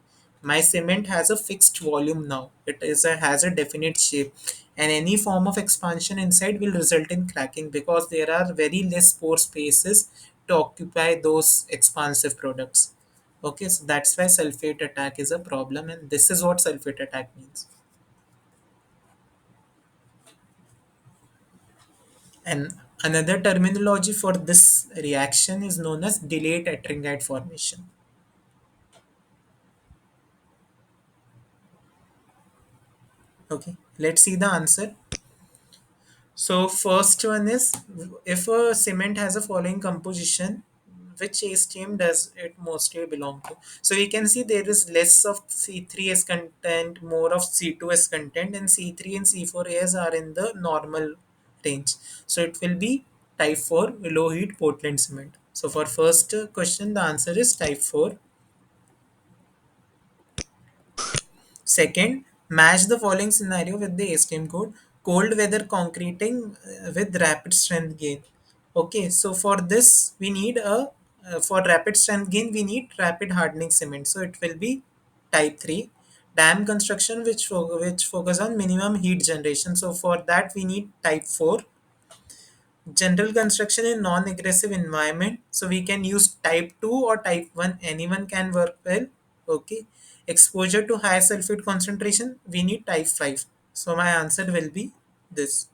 [SPEAKER 1] My cement has a fixed volume now. Has a definite shape, and any form of expansion inside will result in cracking because there are very less pore spaces to occupy those expansive products. Okay, so that's why sulfate attack is a problem, and this is what sulfate attack means. And another terminology for this reaction is known as delayed ettringite formation. Okay, let's see the answer. So first one is, if a cement has a following composition, which ASTM does it mostly belong to? So we can see there is less of C3S content, more of C2S content, and C3 and C4S are in the normal range. So it will be type 4 low heat Portland cement. So for first question, the answer is type 4. Second, match the following scenario with the ASTM code: cold weather concreting with rapid strength gain. Okay, so for this, we need for rapid strength gain, we need rapid hardening cement. So it will be type 3. Dam construction, which focus on minimum heat generation. So for that, we need type 4. General construction in non-aggressive environment, so we can use type 2 or type 1, anyone can work well. Okay, exposure to high sulfate concentration, we need type 5. So my answer will be this.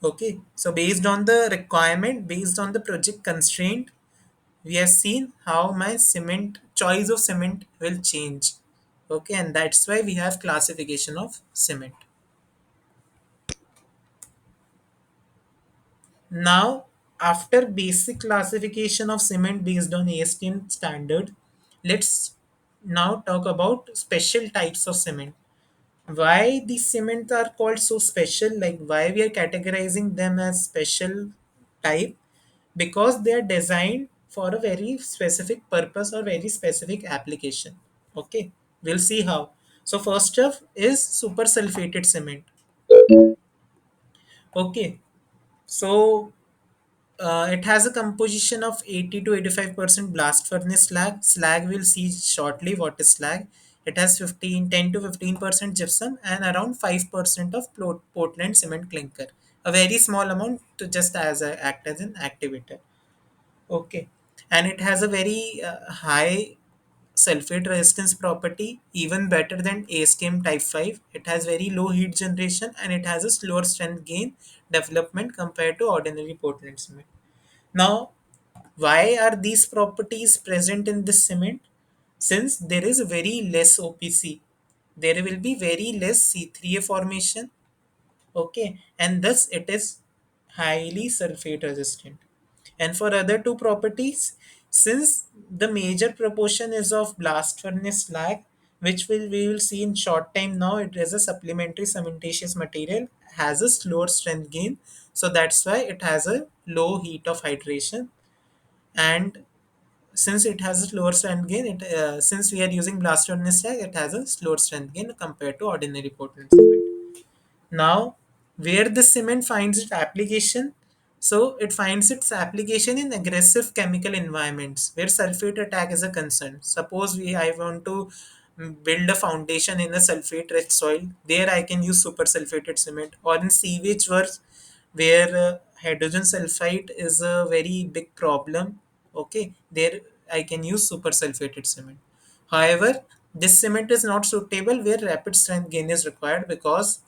[SPEAKER 1] Okay, so based on the requirement, based on the project constraint, we have seen how my cement choice of cement will change. Okay, and that's why we have classification of cement. Now, after basic classification of cement based on ASTM standard, let's now talk about special types of cement. Why these cements are called so special? Like why we are categorizing them as special type? Because they are designed for a very specific purpose or very specific application. Okay, we'll see how. So first up is super sulfated cement. Okay, so it has a composition of 80 to 85% blast furnace slag. Slag we'll see shortly what is slag. It has 10 to 15% gypsum and around 5% of Portland cement clinker. A very small amount to just act as an activator. Okay. And it has a very high sulfate resistance property, even better than ASTM type 5. It has very low heat generation and it has a slower strength gain development compared to ordinary Portland cement. Now, why are these properties present in this cement? Since there is very less OPC, there will be very less C3A formation. Okay, and thus it is highly sulfate resistant. And for other two properties, since the major proportion is of blast furnace slag, which we will see in short time now, it is a supplementary cementitious material, has a slower strength gain. So that's why it has a low heat of hydration. And since it has a slower strength gain, since we are using blast furnace slag, it has a slower strength gain compared to ordinary Portland cement. Now, Where the cement finds its application, so it finds its application in aggressive chemical environments where sulfate attack is a concern. Suppose I want to build a foundation in a sulfate rich soil, there I can use super sulfated cement, or in sewage works where hydrogen sulfide is a very big problem. Okay, there I can use super sulfated cement. However, this cement is not suitable where rapid strength gain is required, because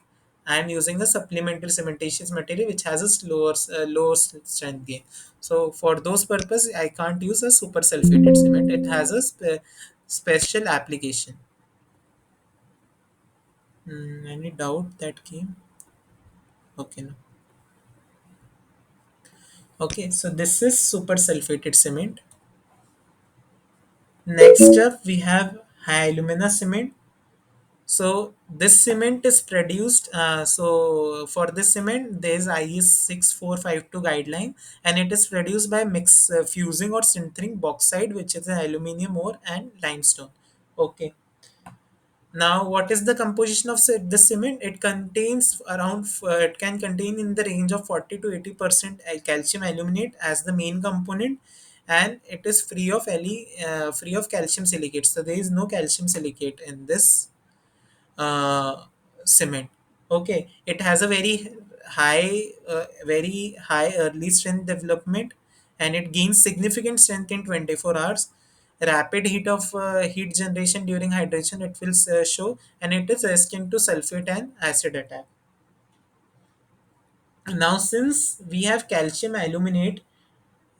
[SPEAKER 1] I am using a supplemental cementitious material which has a lower strength gain. So for those purpose, I can't use a super sulfated cement. It has a special application. Any doubt that came? Okay, no. Okay, so this is super sulfated cement. Next up, we have high alumina cement. So this cement is produced. So for this cement, there is IS 6452 guideline, and it is produced by fusing or sintering bauxite, which is an aluminium ore, and limestone. Okay. Now, what is the composition of the cement? It contains around. It can contain in the range of 40 to 80% calcium aluminate as the main component, and it is free of calcium silicate. So there is no calcium silicate in this uh, cement. Okay, it has a very high early strength development, and it gains significant strength in 24 hours. Rapid heat generation during hydration it will show, and it is resistant to sulfate and acid attack. Now, since we have calcium aluminate,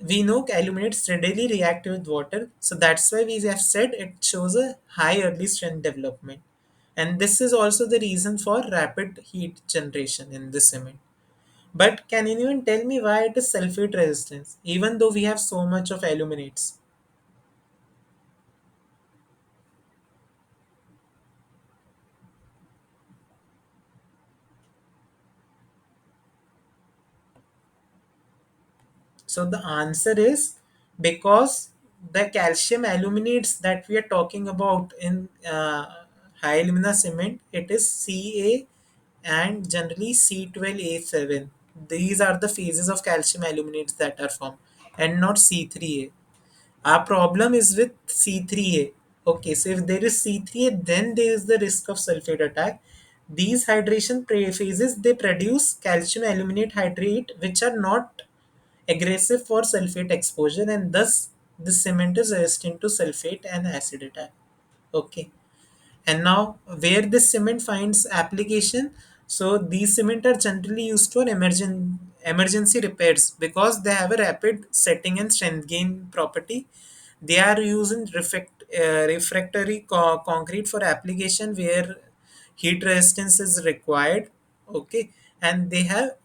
[SPEAKER 1] we know aluminates readily react with water, so that's why we have said it shows a high early strength development. And this is also the reason for rapid heat generation in the cement. But can anyone tell me why it is sulfate resistance, even though we have so much of aluminates? So the answer is because the calcium aluminates that we are talking about in high alumina cement, it is Ca and generally C12A7. These are the phases of calcium aluminates that are formed, and not C3A. Our problem is with C3A. Okay, so if there is C3A, then there is the risk of sulfate attack. These hydration phases they produce calcium aluminate hydrate, which are not aggressive for sulfate exposure, and thus the cement is resistant to sulfate and acid attack. Okay, and now where this cement finds application, so these cement are generally used for emergency repairs because they have a rapid setting and strength gain property. They are used in refractory concrete for application where heat resistance is required. Okay, and they have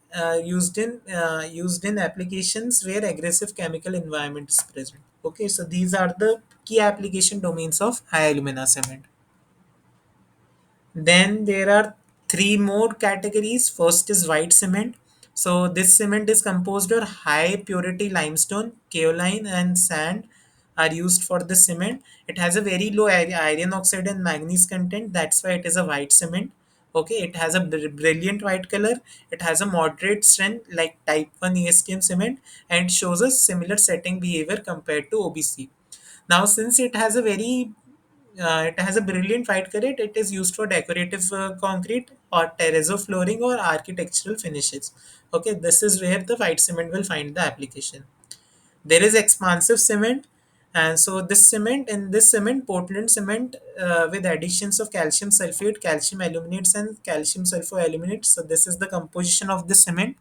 [SPEAKER 1] used in applications where aggressive chemical environment is present. Okay, so these are the key application domains of high alumina cement. Then there are three more categories. First is white cement. So this cement is composed of high purity limestone, kaolin, and sand are used for the cement. It has a very low iron oxide and manganese content. That's why it is a white cement. Okay, it has a brilliant white color. It has a moderate strength like type 1 ASTM cement, and shows a similar setting behavior compared to OBC. Now, since it has a brilliant white color, it is used for decorative concrete or terrazzo flooring or architectural finishes. Okay, this is where the white cement will find the application. There is expansive cement, and so this cement Portland cement with additions of calcium sulfate, calcium aluminates, and calcium sulfoaluminates. So this is the composition of the cement,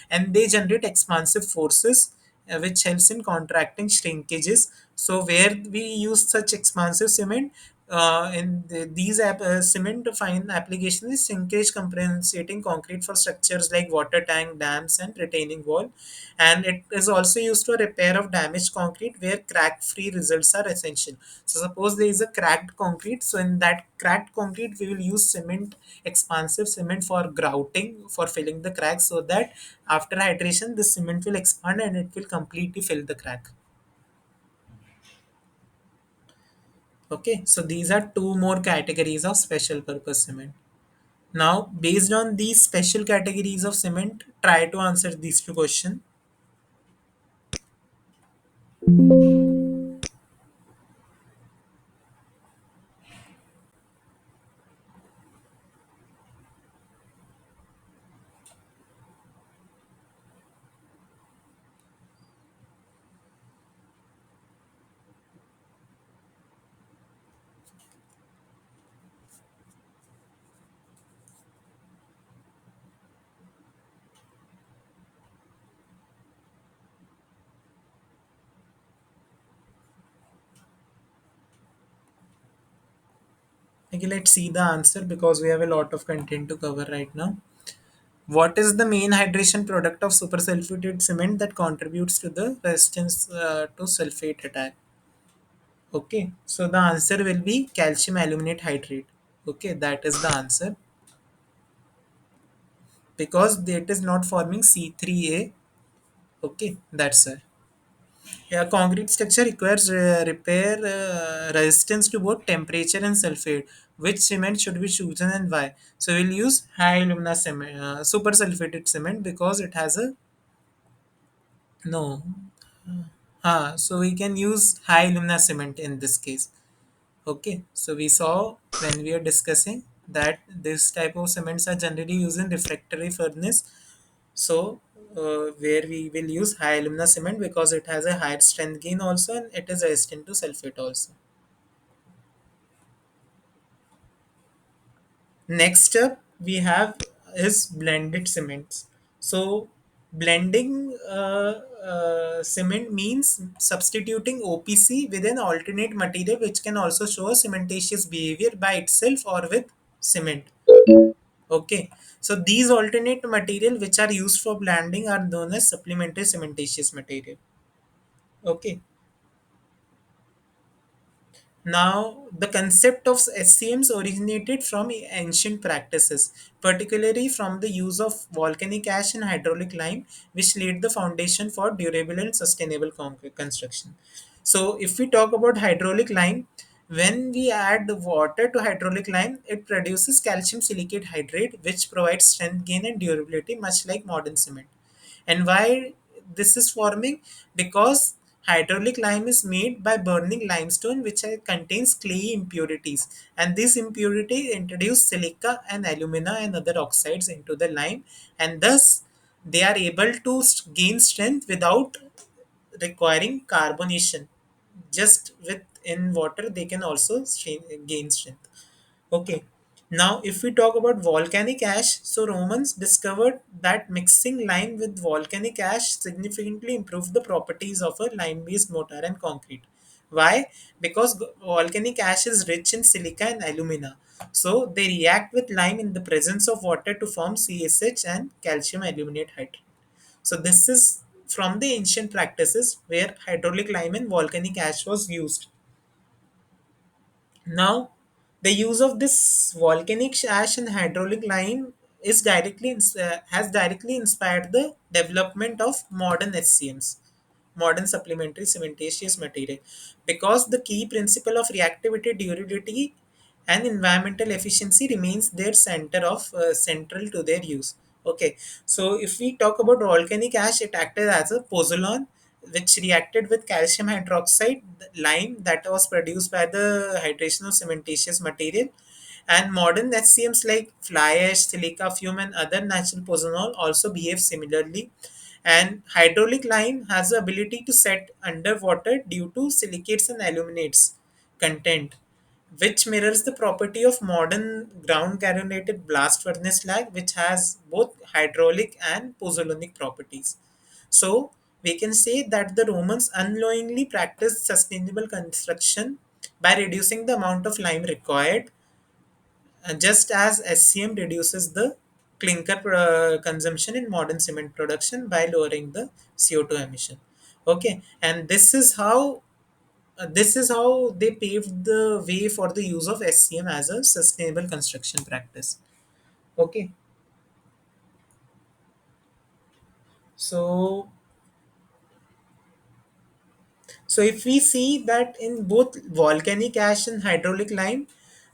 [SPEAKER 1] and they generate expansive forces which helps in contracting shrinkages. So where we use such expansive cement, cement to find application is shrinkage compensating concrete for structures like water tank, dams, and retaining wall. And it is also used for repair of damaged concrete where crack free results are essential. So suppose there is a cracked concrete, so in that cracked concrete we will use expansive cement for grouting, for filling the cracks, so that after hydration the cement will expand and it will completely fill the crack. Okay, so these are two more categories of special purpose cement. Now, based on these special categories of cement, try to answer these two questions. Okay, let's see the answer because we have a lot of content to cover right now. What is the main hydration product of supersulfated cement that contributes to the resistance to sulfate attack? Okay, so the answer will be calcium aluminate hydrate. Okay, that is the answer because it is not forming C3A. Okay, that's it. Yeah, concrete structure requires repair resistance to both temperature and sulfate. Which cement should be chosen and why? So we'll use high alumina cement, super sulfated cement because it has a no. So we can use high alumina cement in this case. Okay, so we saw when we are discussing that this type of cements are generally used in refractory furnace. So where we will use high alumina cement because it has a higher strength gain also and it is resistant to sulfate also. Next up we have is blended cements. So blending cement means substituting OPC with an alternate material which can also show a cementitious behavior by itself or with cement. Okay, so these alternate material which are used for blending are known as supplementary cementitious material. Okay, now, the concept of SCMs originated from ancient practices, particularly from the use of volcanic ash and hydraulic lime, which laid the foundation for durable and sustainable construction. So, if we talk about hydraulic lime, when we add water to hydraulic lime, it produces calcium silicate hydrate, which provides strength gain and durability, much like modern cement. And why this is forming? Because hydraulic lime is made by burning limestone which contains clay impurities, and these impurities introduce silica and alumina and other oxides into the lime, and thus they are able to gain strength without requiring carbonation. Just with in water they can also gain strength. Okay. Now, if we talk about volcanic ash, so Romans discovered that mixing lime with volcanic ash significantly improved the properties of a lime-based mortar and concrete. Why? Because volcanic ash is rich in silica and alumina. So they react with lime in the presence of water to form CSH and calcium aluminate hydrate. So this is from the ancient practices where hydraulic lime and volcanic ash was used. Now, the use of this volcanic ash and hydraulic lime is has directly inspired the development of modern SCMs, modern supplementary cementitious material, because the key principle of reactivity, durability, and environmental efficiency remains their central to their use. Okay, so if we talk about volcanic ash, it acted as a pozzolana which reacted with calcium hydroxide, the lime that was produced by the hydration of cementitious material. And modern SCMs like fly ash, silica fume, and other natural pozzolana also behave similarly. And hydraulic lime has the ability to set underwater due to silicates and aluminates content, which mirrors the property of modern ground granulated blast furnace slag, which has both hydraulic and pozzolanic properties. So we can say that the Romans unknowingly practiced sustainable construction by reducing the amount of lime required, just as SCM reduces the clinker consumption in modern cement production by lowering the CO2 emission. Okay, and this is how they paved the way for the use of SCM as a sustainable construction practice. Okay, so if we see that in both volcanic ash and hydraulic lime,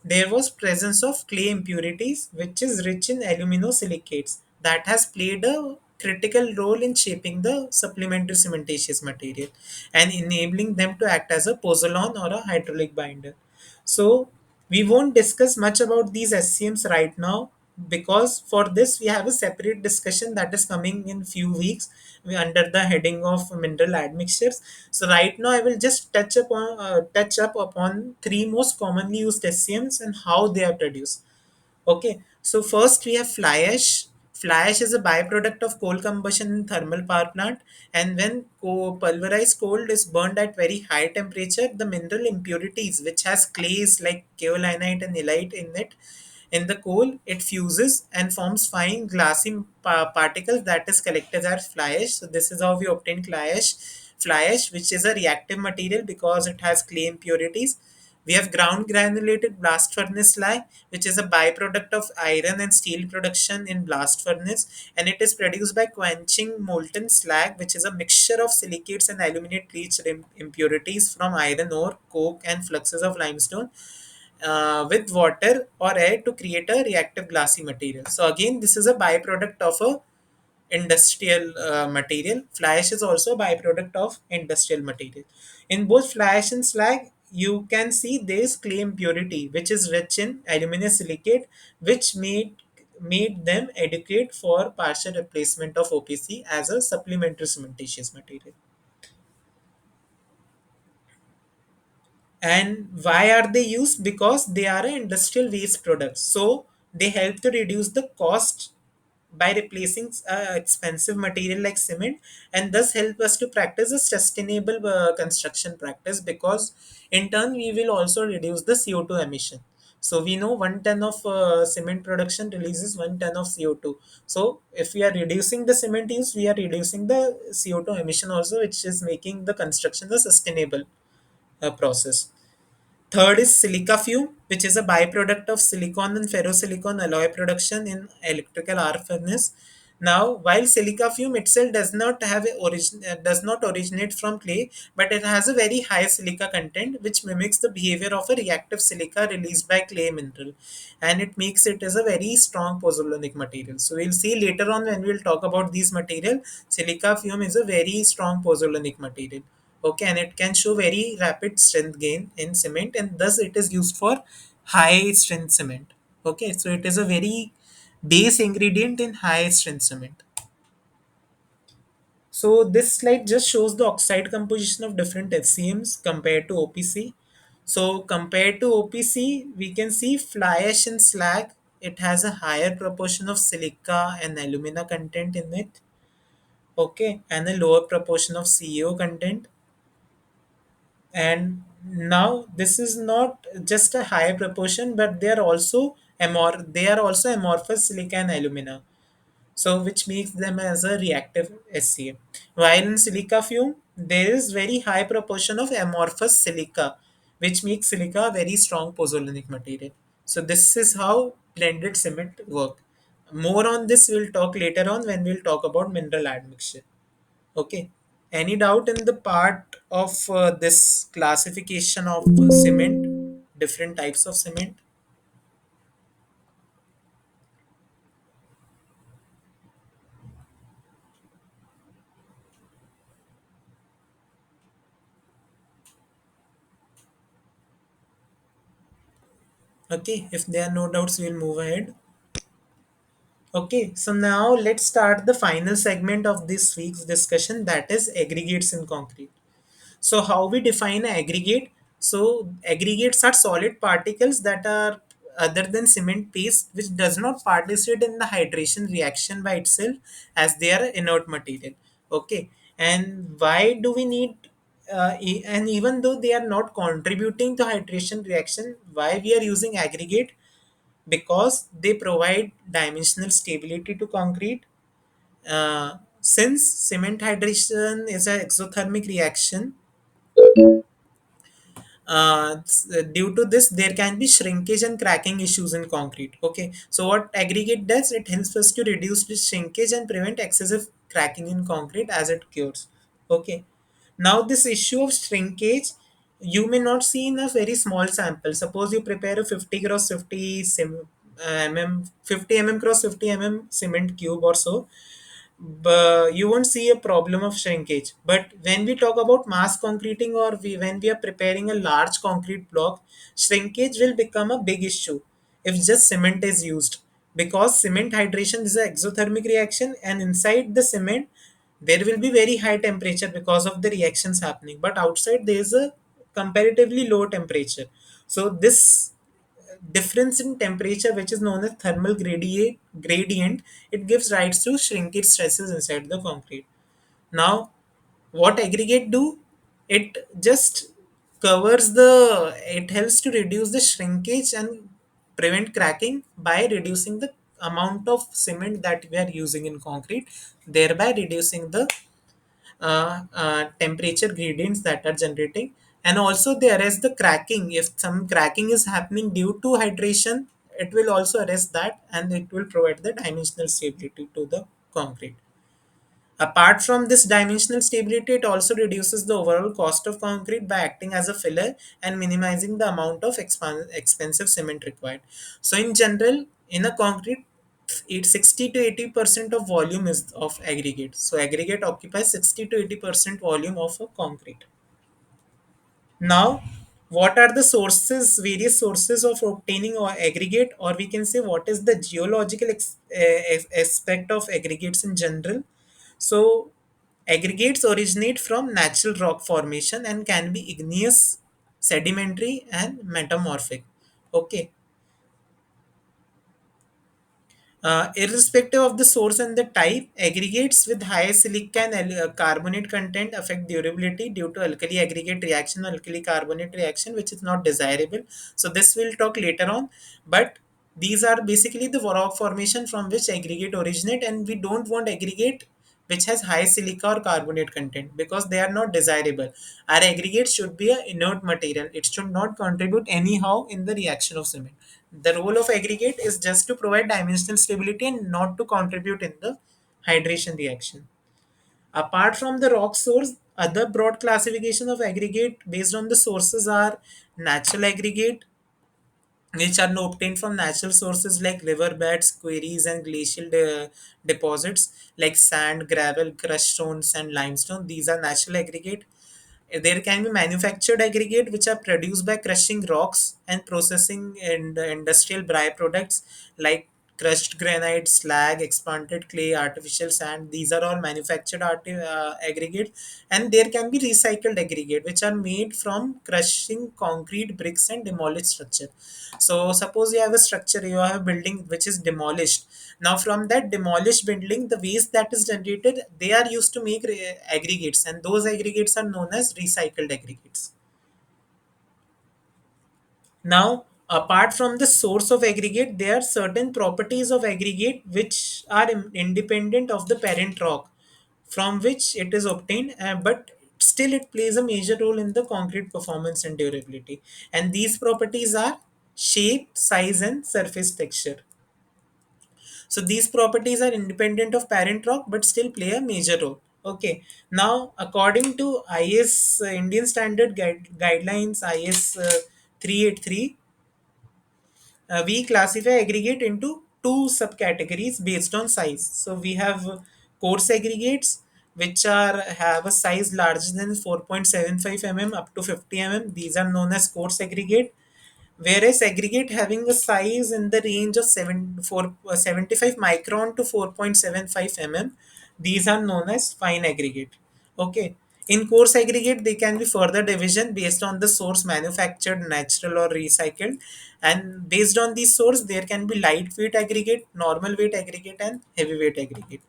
[SPEAKER 1] there was presence of clay impurities, which is rich in aluminosilicates, that has played a critical role in shaping the supplementary cementitious material and enabling them to act as a pozzolon or a hydraulic binder. So we won't discuss much about these SCMs right now, because for this we have a separate discussion that is coming in few weeks under the heading of mineral admixtures. So right now I will just touch up upon three most commonly used SCMs and how they are produced. Okay, so first we have fly ash. Fly ash is a byproduct of coal combustion in thermal power plant, and when pulverized coal is burned at very high temperature, the mineral impurities, which has clays like kaolinite and illite in it, in the coal, it fuses and forms fine glassy particles that is collected as fly ash. So this is how we obtain fly ash. Fly ash, which is a reactive material because it has clay impurities. We have ground granulated blast furnace slag, which is a byproduct of iron and steel production in blast furnace, and it is produced by quenching molten slag, which is a mixture of silicates and aluminate leached impurities from iron ore, coke, and fluxes of limestone with water or air to create a reactive glassy material. So again, this is a byproduct of a industrial material. Fly ash is also a byproduct of industrial material. In both fly ash and slag, you can see there is clay impurity, which is rich in aluminum silicate, which made them adequate for partial replacement of OPC as a supplementary cementitious material. And why are they used? Because they are an industrial waste products, so they help to reduce the cost by replacing expensive material like cement, and thus help us to practice a sustainable construction practice, because in turn we will also reduce the CO2 emission. So we know 1 ton of cement production releases 1 ton of CO2. So if we are reducing the cement use, we are reducing the CO2 emission also, which is making the construction a sustainable process. Third is silica fume, which is a byproduct of silicon and ferrosilicon alloy production in electrical arc furnace. Now, while silica fume itself does not originate from clay, but it has a very high silica content, which mimics the behavior of a reactive silica released by clay mineral, and it makes it as a very strong pozzolanic material. So we'll see later on when we'll talk about these material. Silica fume is a very strong pozzolanic material. Okay, and it can show very rapid strength gain in cement, and thus it is used for high strength cement. Okay, so it is a very base ingredient in high strength cement. So this slide just shows the oxide composition of different HCMs compared to OPC. So compared to OPC, we can see fly ash and slag, it has a higher proportion of silica and alumina content in it. Okay, and a lower proportion of CO content. And now this is not just a higher proportion, but they are also amorphous silica and alumina, so which makes them as a reactive SCM. While in silica fume there is very high proportion of amorphous silica, which makes silica a very strong pozzolanic material. So this is how blended cement work. More on this we'll talk later on when we'll talk about mineral admixture. Okay. Any doubt in the part of this classification of cement, different types of cement? Okay, if there are no doubts, we'll move ahead. Okay, so now let's start the final segment of this week's discussion, that is aggregates in concrete. So how we define an aggregate? So aggregates are solid particles that are other than cement paste, which does not participate in the hydration reaction by itself, as they are inert material. Okay, and why do we need? And even though they are not contributing to hydration reaction, why we are using aggregate? Because they provide dimensional stability to concrete. Since cement hydration is an exothermic reaction, due to this there can be shrinkage and cracking issues in concrete. Okay, so what aggregate does, it helps us to reduce the shrinkage and prevent excessive cracking in concrete as it cures. Okay, now this issue of shrinkage you may not see in a very small sample. Suppose you prepare a 50 cross 50 50 cross 50 cement cube or so, but you won't see a problem of shrinkage. But when we talk about mass concreting, or when we are preparing a large concrete block, shrinkage will become a big issue if just cement is used, because cement hydration is an exothermic reaction, and inside the cement there will be very high temperature because of the reactions happening, but outside there is a comparatively low temperature. So this difference in temperature, which is known as thermal gradient, it gives rise to shrinkage stresses inside the concrete. Now, what aggregate do? It just it helps to reduce the shrinkage and prevent cracking by reducing the amount of cement that we are using in concrete, thereby reducing the temperature gradients that are generating. And also they arrest the cracking. If some cracking is happening due to hydration, it will also arrest that, and it will provide the dimensional stability to the concrete. Apart from this dimensional stability, it also reduces the overall cost of concrete by acting as a filler and minimizing the amount of expensive cement required. So in general, in a concrete, 60 to 80% of volume is of aggregate. So aggregate occupies 60 to 80% volume of a concrete. Now, what are the various sources of obtaining or aggregate, or we can say what is the geological aspect of aggregates in general? So, aggregates originate from natural rock formation and can be igneous, sedimentary, and metamorphic. Okay. Irrespective of the source and the type, aggregates with high silica and carbonate content affect durability due to alkali aggregate reaction or alkali carbonate reaction, which is not desirable. So this we'll talk later on. But these are basically the rock formation from which aggregate originate, and we don't want aggregate which has high silica or carbonate content because they are not desirable. Our aggregate should be an inert material. It should not contribute anyhow in the reaction of cement. The role of aggregate is just to provide dimensional stability and not to contribute in the hydration reaction. Apart from the rock source, other broad classification of aggregate based on the sources are natural aggregate, which are obtained from natural sources like riverbeds, quarries, and glacial deposits like sand, gravel, crushed stones, and limestone. These are natural aggregate. There can be manufactured aggregate which are produced by crushing rocks and processing in the industrial byproducts like crushed granite, slag, expanded clay, artificial sand. These are all manufactured aggregate. And there can be recycled aggregate which are made from crushing concrete bricks and demolished structure. So suppose you have a structure, you have a building which is demolished. Now from that demolished building, the waste that is generated, they are used to make aggregates, and those aggregates are known as recycled aggregates. Now, apart from the source of aggregate, there are certain properties of aggregate which are independent of the parent rock from which it is obtained, but still it plays a major role in the concrete performance and durability. And these properties are shape, size, and surface texture. So these properties are independent of parent rock but still play a major role. Okay. Now, according to IS Indian Standard Guidelines IS 383, we classify aggregate into two subcategories based on size. So we have coarse aggregates which are have a size larger than 4.75 mm up to 50 mm. These are known as coarse aggregate, whereas aggregate having a size in the range of 75 micron to 4.75 mm, these are known as fine aggregate. Okay. In coarse aggregate, they can be further division based on the source, manufactured, natural, or recycled. And based on these source, there can be lightweight aggregate, normal weight aggregate, and heavyweight aggregate.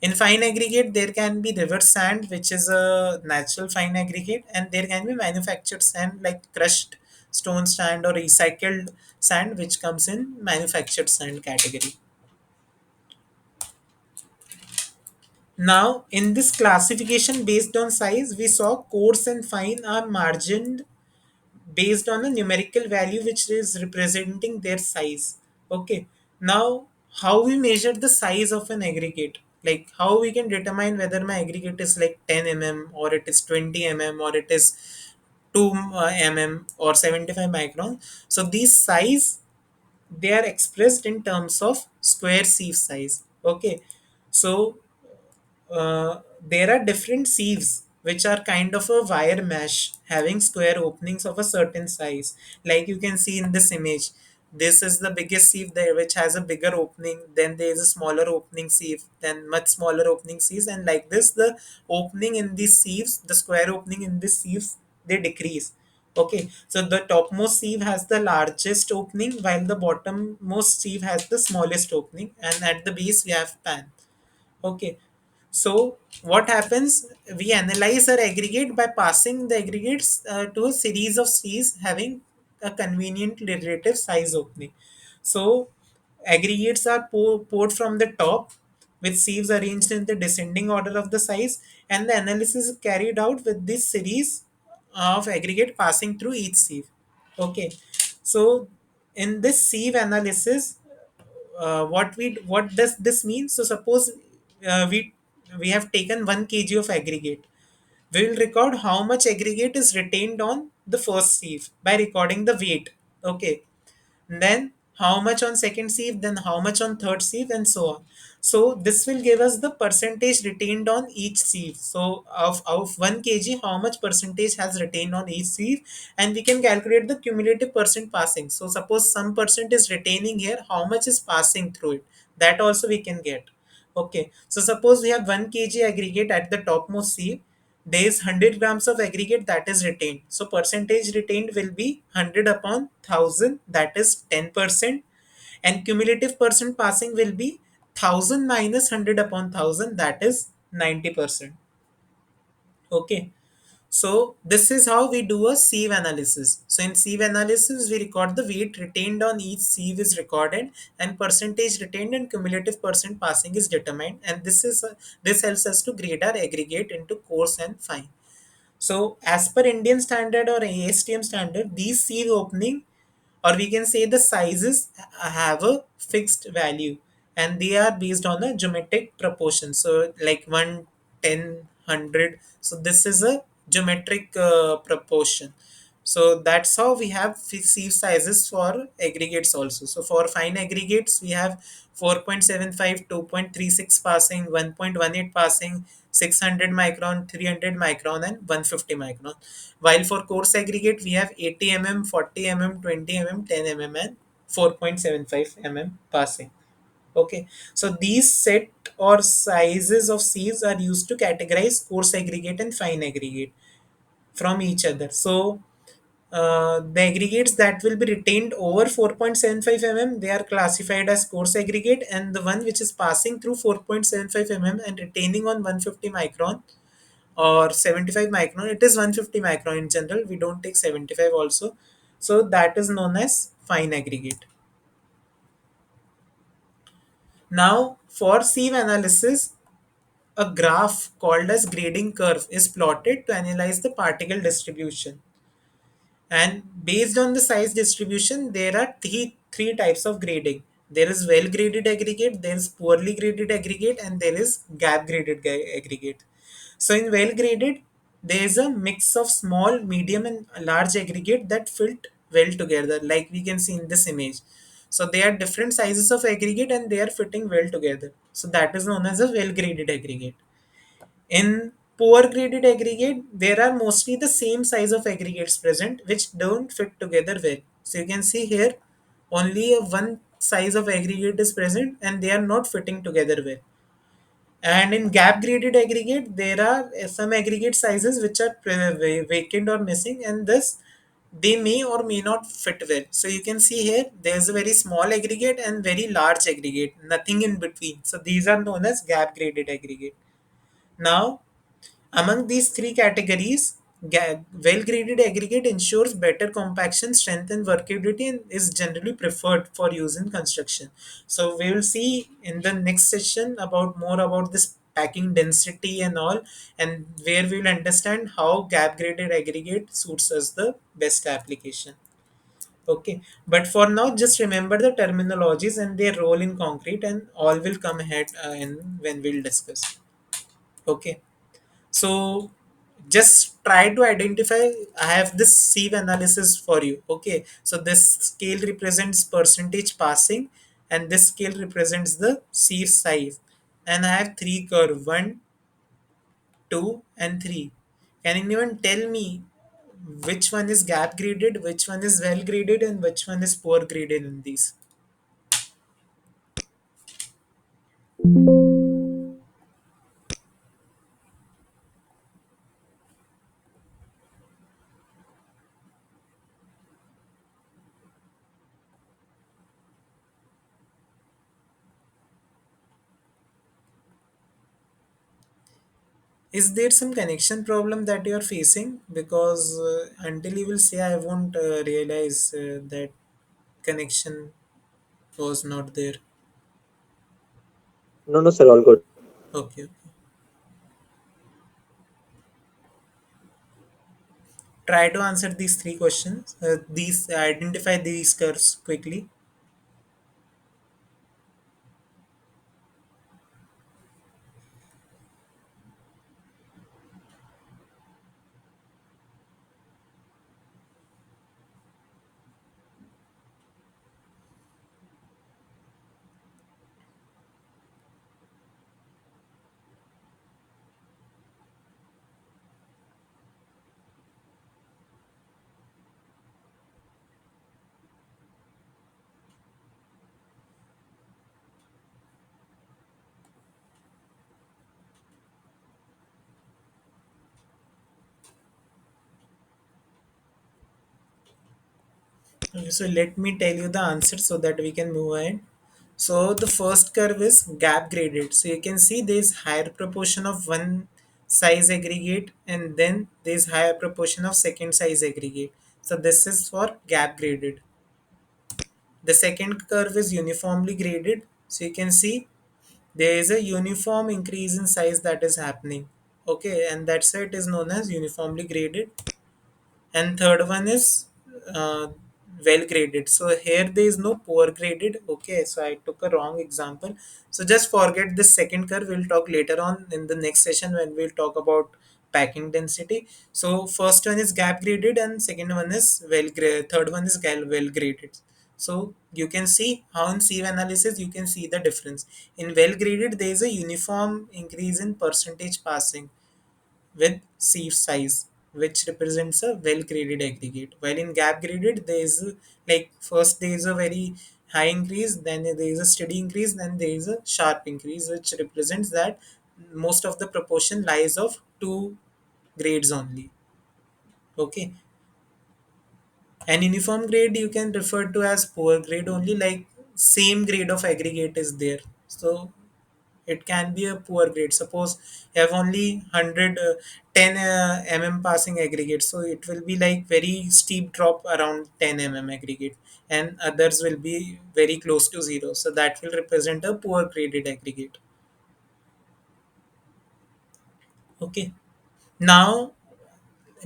[SPEAKER 1] In fine aggregate, there can be river sand, which is a natural fine aggregate, and there can be manufactured sand like crushed stone sand or recycled sand, which comes in manufactured sand category. Now, in this classification based on size, we saw coarse and fine are margined based on a numerical value which is representing their size. Okay. Now, how we measure the size of an aggregate? Like how we can determine whether my aggregate is like 10 mm or it is 20 mm or it is 2 mm or 75 micron. So these size, they are expressed in terms of square sieve size. Okay, so there are different sieves which are kind of a wire mesh having square openings of a certain size. Like you can see in this image, this is the biggest sieve there, which has a bigger opening. Then there is a smaller opening sieve, then much smaller opening sieves, and like this, the opening in these sieves, the square opening in these sieves, they decrease. Okay, so the topmost sieve has the largest opening, while the bottommost sieve has the smallest opening, and at the base we have pan. Okay, so what happens? We analyze our aggregate by passing the aggregates to a series of C's having a convenient relative size opening. So aggregates are poured from the top with sieves arranged in the descending order of the size, and the analysis is carried out with this series of aggregate passing through each sieve. Okay, so in this sieve analysis, what does this mean? So suppose we have taken 1 kg of aggregate. We will record how much aggregate is retained on the first sieve by recording the weight. Okay, then how much on second sieve, then how much on third sieve, and so on. So this will give us the percentage retained on each sieve. So of 1 kg, how much percentage has retained on each sieve, and we can calculate the cumulative percent passing. So suppose some percent is retaining here, how much is passing through it, that also we can get. Okay, so suppose we have 1 kg aggregate at the topmost sieve, there is 100 grams of aggregate that is retained. So percentage retained will be 100 upon 1000, that is 10%, and cumulative percent passing will be 1000 minus 100 upon 1000, that is 90%. Okay, so this is how we do a sieve analysis. So in sieve analysis, we record the weight retained on each sieve is recorded, and percentage retained and cumulative percent passing is determined. And this helps us to grade our aggregate into coarse and fine. So as per Indian standard or ASTM standard, these sieve opening, or we can say the sizes, have a fixed value, and they are based on a geometric proportion. So like 1, 10, 100. So this is a geometric proportion. So that's how we have sieve sizes for aggregates also. So for fine aggregates, we have 4.75, 2.36 passing, 1.18 passing, 600 micron, 300 micron, and 150 micron. While for coarse aggregate, we have 80 mm, 40 mm, 20 mm, 10 mm, and 4.75 mm passing. Okay, so these set or sizes of sieves are used to categorize coarse aggregate and fine aggregate from each other. So the aggregates that will be retained over 4.75 mm, they are classified as coarse aggregate, and the one which is passing through 4.75 mm and retaining on 150 micron or 75 micron, it is 150 micron in general, we don't take 75 also. So that is known as fine aggregate. Now for sieve analysis, a graph called as grading curve is plotted to analyze the particle distribution. And based on the size distribution, there are three types of grading. There is well graded aggregate, there is poorly graded aggregate, and there is gap graded aggregate. So in well graded, there is a mix of small, medium, and large aggregate that fit well together, like we can see in this image. So they are different sizes of aggregate and they are fitting well together. So that is known as a well graded aggregate. In poor graded aggregate, there are mostly the same size of aggregates present which don't fit together well. So you can see here only a one size of aggregate is present and they are not fitting together well. And in gap graded aggregate, there are some aggregate sizes which are vacant or missing, and thus they may or may not fit well. So you can see here there is a very small aggregate and very large aggregate, nothing in between. So these are known as gap graded aggregate. Now among these three categories, well-graded aggregate ensures better compaction, strength, and workability, and is generally preferred for use in construction. So we will see in the next session about more about this packing density and all, and where we will understand how gap-graded aggregate suits us the best application. Okay, but for now, just remember the terminologies and their role in concrete, and all will come ahead in when we'll discuss. Okay. So just try to identify. I have this sieve analysis for you. Okay, so this scale represents percentage passing, and this scale represents the sieve size, and I have three curve, 1, 2, and 3. Can anyone tell me which one is gap graded, which one is well graded, and which one is poor graded in these? Is there some connection problem that you are facing? Because until you will say, I won't realize that connection was not there.
[SPEAKER 2] No, no, sir, all good.
[SPEAKER 1] Okay, okay. Try to answer these three questions. These identify these curves quickly. Okay, so let me tell you the answer so that we can move ahead. So the first curve is gap graded. So you can see there is higher proportion of one size aggregate, and then there is higher proportion of second size aggregate. So this is for gap graded. The second curve is uniformly graded. So you can see there is a uniform increase in size that is happening. Okay, and that's why it is known as uniformly graded. And third one is uh, well graded. So here there is no poor graded. Okay, so I took a wrong example. So just forget this second curve. We'll talk later on in the next session when we'll talk about packing density. So first one is gap graded, and second one is third one is well graded. So you can see how in sieve analysis you can see the difference. In well graded there is a uniform increase in percentage passing with sieve size, which represents a well graded aggregate. While in gap graded, there is like first there is a very high increase, then there is a steady increase, then there is a sharp increase, which represents that most of the proportion lies of two grades only. Okay, an uniform grade you can refer to as poor grade only, like same grade of aggregate is there. So it can be a poor grade. Suppose you have only 100 10 passing aggregate, so it will be like very steep drop around 10 aggregate, and others will be very close to zero, so that will represent a poor graded aggregate. Okay, now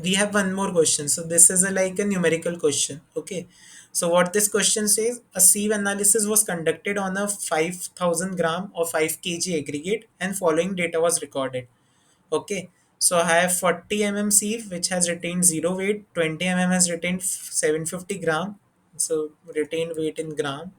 [SPEAKER 1] we have one more question. So this is like a numerical question. Okay, so what this question says: a sieve analysis was conducted on a 5,000 gram or 5 kg aggregate, and following data was recorded. Okay, so I have 40 sieve which has retained zero weight, 20 has retained 750 gram, so retained weight in gram.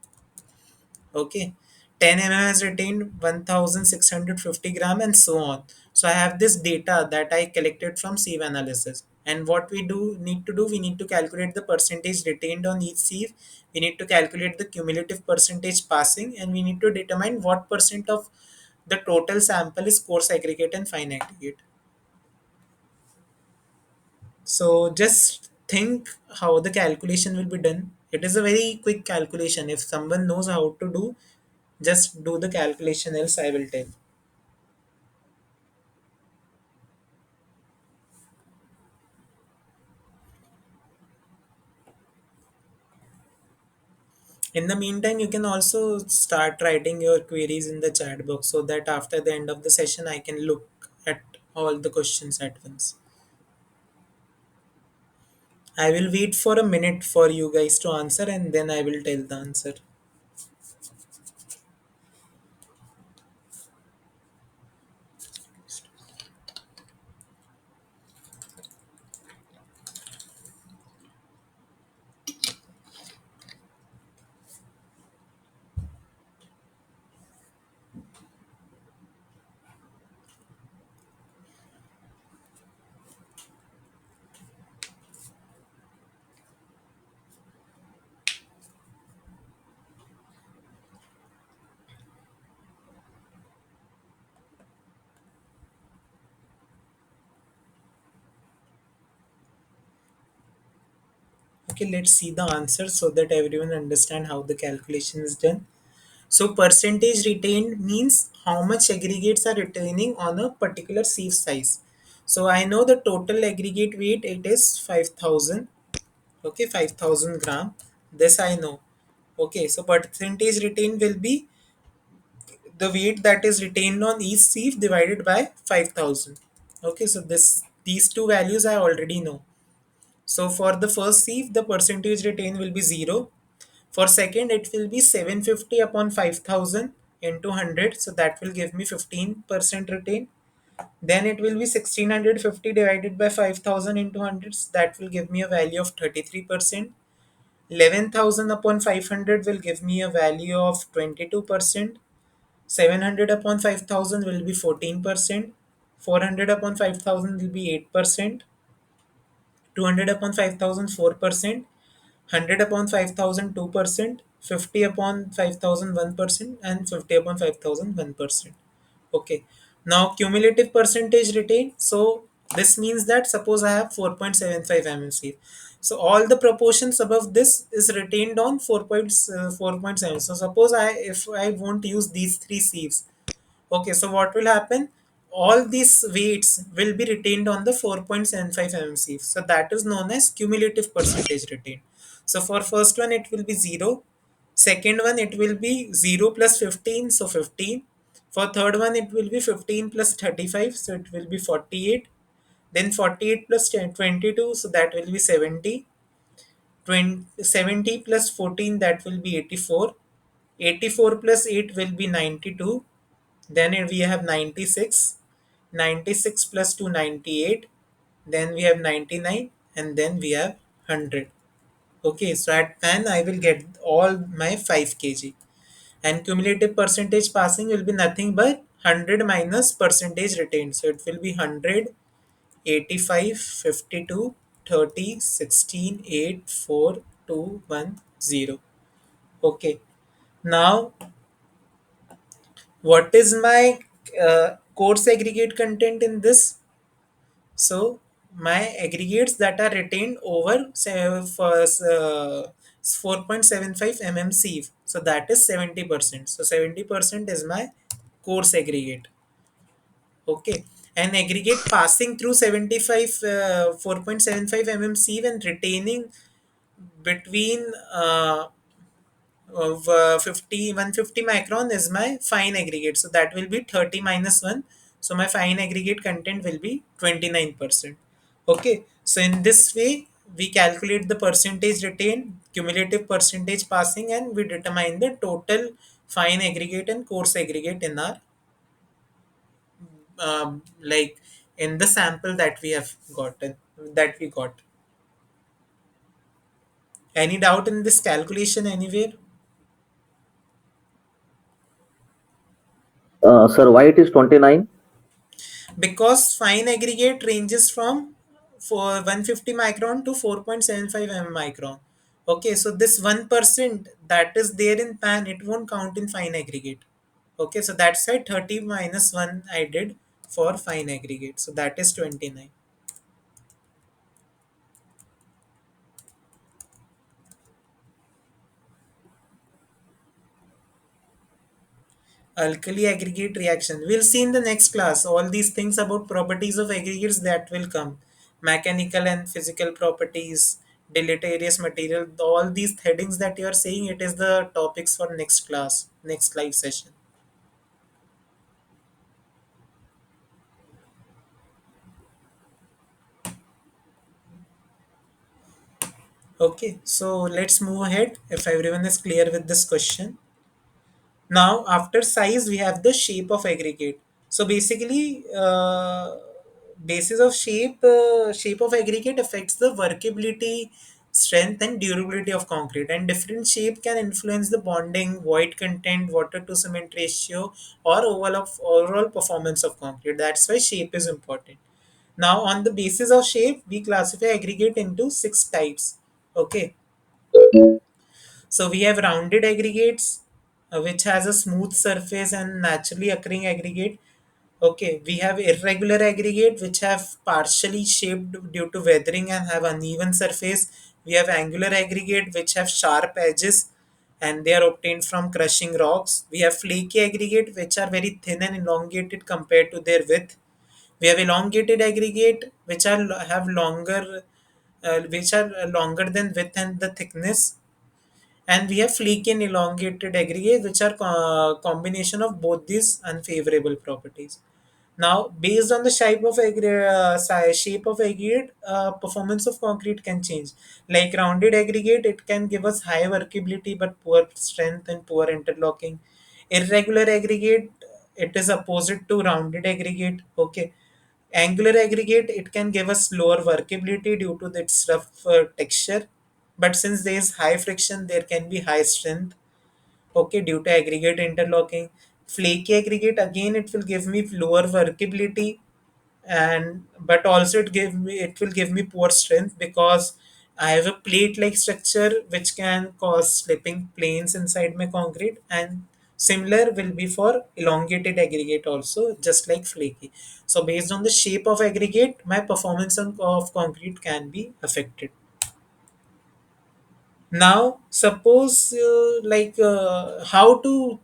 [SPEAKER 1] Okay, 10 has retained 1650 gram, and so on. So I have this data that I collected from sieve analysis, and what we do need to do, we need to calculate the percentage retained on each sieve, we need to calculate the cumulative percentage passing, and we need to determine what percent of the total sample is coarse aggregate and fine aggregate. So just think how the calculation will be done. It is a very quick calculation. If someone knows how to do, just do the calculation, else I will tell. In the meantime, you can also start writing your queries in the chat box so that after the end of the session, I can look at all the questions at once. I will wait for a minute for you guys to answer, and then I will tell the answer. Okay, let's see the answer so that everyone understand how the calculation is done. So percentage retained means how much aggregates are retaining on a particular sieve size. So I know the total aggregate weight, it is 5000. Okay, 5000 gram. This I know. Okay, so percentage retained will be the weight that is retained on each sieve divided by 5000. Okay, so these two values I already know. So for the first sieve, the percentage retained will be 0. For second, it will be 750 upon 5000 into 100. So that will give me 15% retain. Then it will be 1650 divided by 5000 into 100. So that will give me a value of 33%. 11,000 upon 500 will give me a value of 22%. 700 upon 5000 will be 14%. 400 upon 5000 will be 8%. 200 upon 5000 4%. 100 upon 5000 2%. 50 upon 5000 1%, and 50 upon 5000 1%. Okay, now cumulative percentage retained. So this means that suppose I have 4.75 mmc, so all the proportions above this is retained on 4.7. So suppose if I won't use these three sieves. Okay, so what will happen? All these weights will be retained on the 4.75 mmc. So that is known as cumulative percentage retained. So for first one it will be 0. Second one it will be 0 plus 15, so 15. For third one it will be 15 plus 35, so it will be 48. Then 48 plus 10, 22, so that will be 70. 70 plus 14, that will be 84. 84 plus 8 will be 92. Then we have 96. 96 plus 2, 98. Then we have 99. And then we have 100. Okay, so at pan I will get all my 5 kg. And cumulative percentage passing will be nothing but 100 minus percentage retained. So it will be 100, 85, 52, 30, 16, 8, 4, 2, 1, 0. Okay, now what is my course aggregate content in this? So my aggregates that are retained over say, for 4.75 mm sieve. So that is 70%. So 70% is my coarse aggregate. Okay. An aggregate passing through 4.75 mm sieve and retaining between of 150 micron is my fine aggregate. So that will be 30 minus 1. So my fine aggregate content will be 29%. Okay. So in this way, we calculate the percentage retained, cumulative percentage passing, and we determine the total fine aggregate and coarse aggregate in our like in the sample that we have gotten, that we got. Any doubt in this calculation anywhere?
[SPEAKER 2] Sir, why it is 29?
[SPEAKER 1] Because fine aggregate ranges from for 150 micron to 4.75 micron. Okay, so this 1% that is there in pan, it won't count in fine aggregate. Okay, so that's why 30 minus 1 I did for fine aggregate, so that is 29. Alkali aggregate reaction, we'll see in the next class. All these things about properties of aggregates, that will come. Mechanical and physical properties, deleterious material, all these headings that you are saying, it is the topics for next class, next live session. Okay, so let's move ahead if everyone is clear with this question. Now, after size, we have the shape of aggregate. So basically, basis of shape of aggregate affects the workability, strength, and durability of concrete. And different shape can influence the bonding, void content, water to cement ratio, or overall performance of concrete. That's why shape is important. Now, on the basis of shape, we classify aggregate into 6 types. Okay, so we have rounded aggregates, which has a smooth surface and naturally occurring aggregate. Okay, we have irregular aggregate which have partially shaped due to weathering and have uneven surface. We have angular aggregate which have sharp edges and they are obtained from crushing rocks. We have flaky aggregate which are very thin and elongated compared to their width. We have elongated aggregate which are have longer which are longer than width and the thickness, and we have flaky and elongated aggregate which are combination of both these unfavorable properties. Now, based on the shape of aggregate, performance of concrete can change. Like rounded aggregate, it can give us high workability but poor strength and poor interlocking. Irregular aggregate, it is opposite to rounded aggregate. Okay. Angular aggregate, it can give us lower workability due to its rough texture. But since there is high friction, there can be high strength. Okay, due to aggregate interlocking. Flaky aggregate, again, it will give me lower workability, and but also it will give me poor strength because I have a plate like structure which can cause slipping planes inside my concrete, and similar will be for elongated aggregate also, just like flaky. So based on the shape of aggregate, my performance of concrete can be affected. Now suppose how to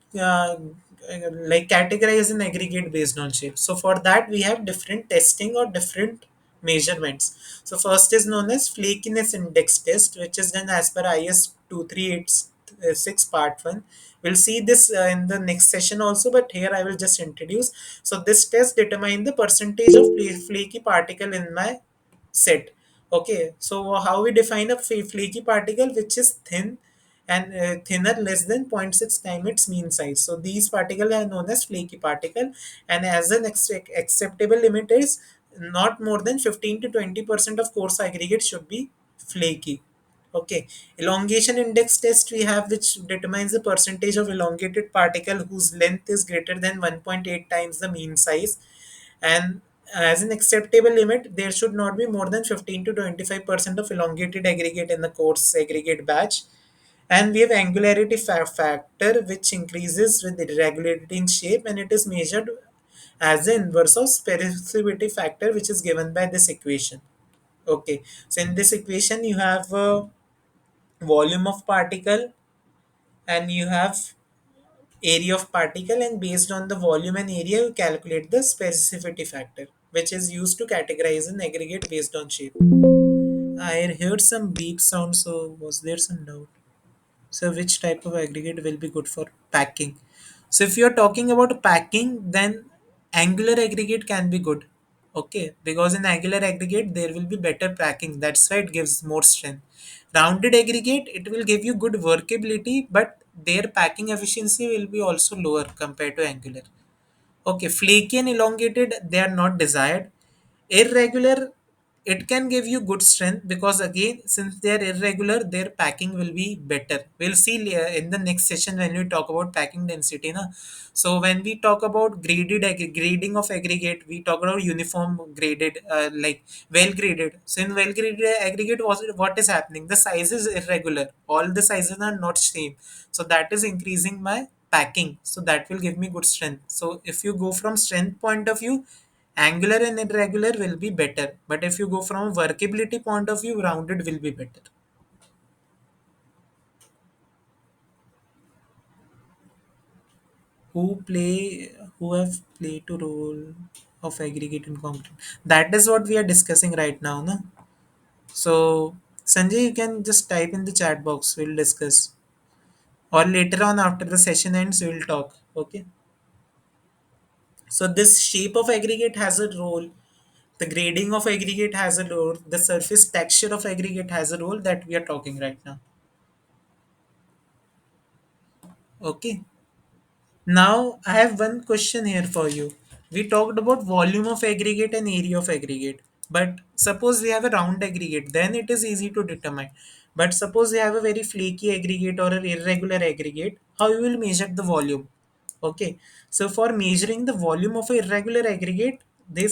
[SPEAKER 1] like categorize an aggregate based on shape. So for that we have different testing or different measurements. So first is known as flakiness index test, which is done as per IS 2386 part 1. We'll see this in the next session also, but here I will just introduce. So this test determine the percentage of flaky particle in my set. Okay, so how we define a flaky particle which is thin and thinner less than 0.6 times its mean size. So these particles are known as flaky particle, and as an acceptable limit is not more than 15 to 20% of coarse aggregate should be flaky. Okay, elongation index test we have which determines the percentage of elongated particle whose length is greater than 1.8 times the mean size, and as an acceptable limit there should not be more than 15 to 25% of elongated aggregate in the coarse aggregate batch. And we have angularity factor which increases with irregularity in shape, and it is measured as the inverse of specificity factor which is given by this equation. Okay, so in this equation you have volume of particle and you have area of particle, and based on the volume and area you calculate the specificity factor which is used to categorize an aggregate based on shape. I heard some beep sound, so was there some doubt? So which type of aggregate will be good for packing? So if you're talking about packing, then angular aggregate can be good. Okay, because in angular aggregate there will be better packing. That's why it gives more strength. Rounded aggregate, it will give you good workability, but their packing efficiency will be also lower compared to angular. Okay, flaky and elongated, they are not desired. Irregular, it can give you good strength because again, since they are irregular, their packing will be better. We'll see in the next session when we talk about packing density. Na? So when we talk about grading of aggregate, we talk about uniform graded, like well graded. So in well graded aggregate, what is happening? The size is irregular. All the sizes are not same. So that is increasing my packing. So that will give me good strength. So if you go from strength point of view, angular and irregular will be better. But if you go from a workability point of view, rounded will be better. Who have played a role of aggregate in concrete? That is what we are discussing right now, no? So Sanjay, you can just type in the chat box. We'll discuss. Or later on after the session ends, we'll talk. Okay. So this shape of aggregate has a role. The grading of aggregate has a role. The surface texture of aggregate has a role that we are talking right now. Okay. Now I have one question here for you. We talked about volume of aggregate and area of aggregate. But suppose we have a round aggregate, then it is easy to determine. But suppose we have a very flaky aggregate or an irregular aggregate, how you will measure the volume? Okay. So for measuring the volume of a irregular aggregate, there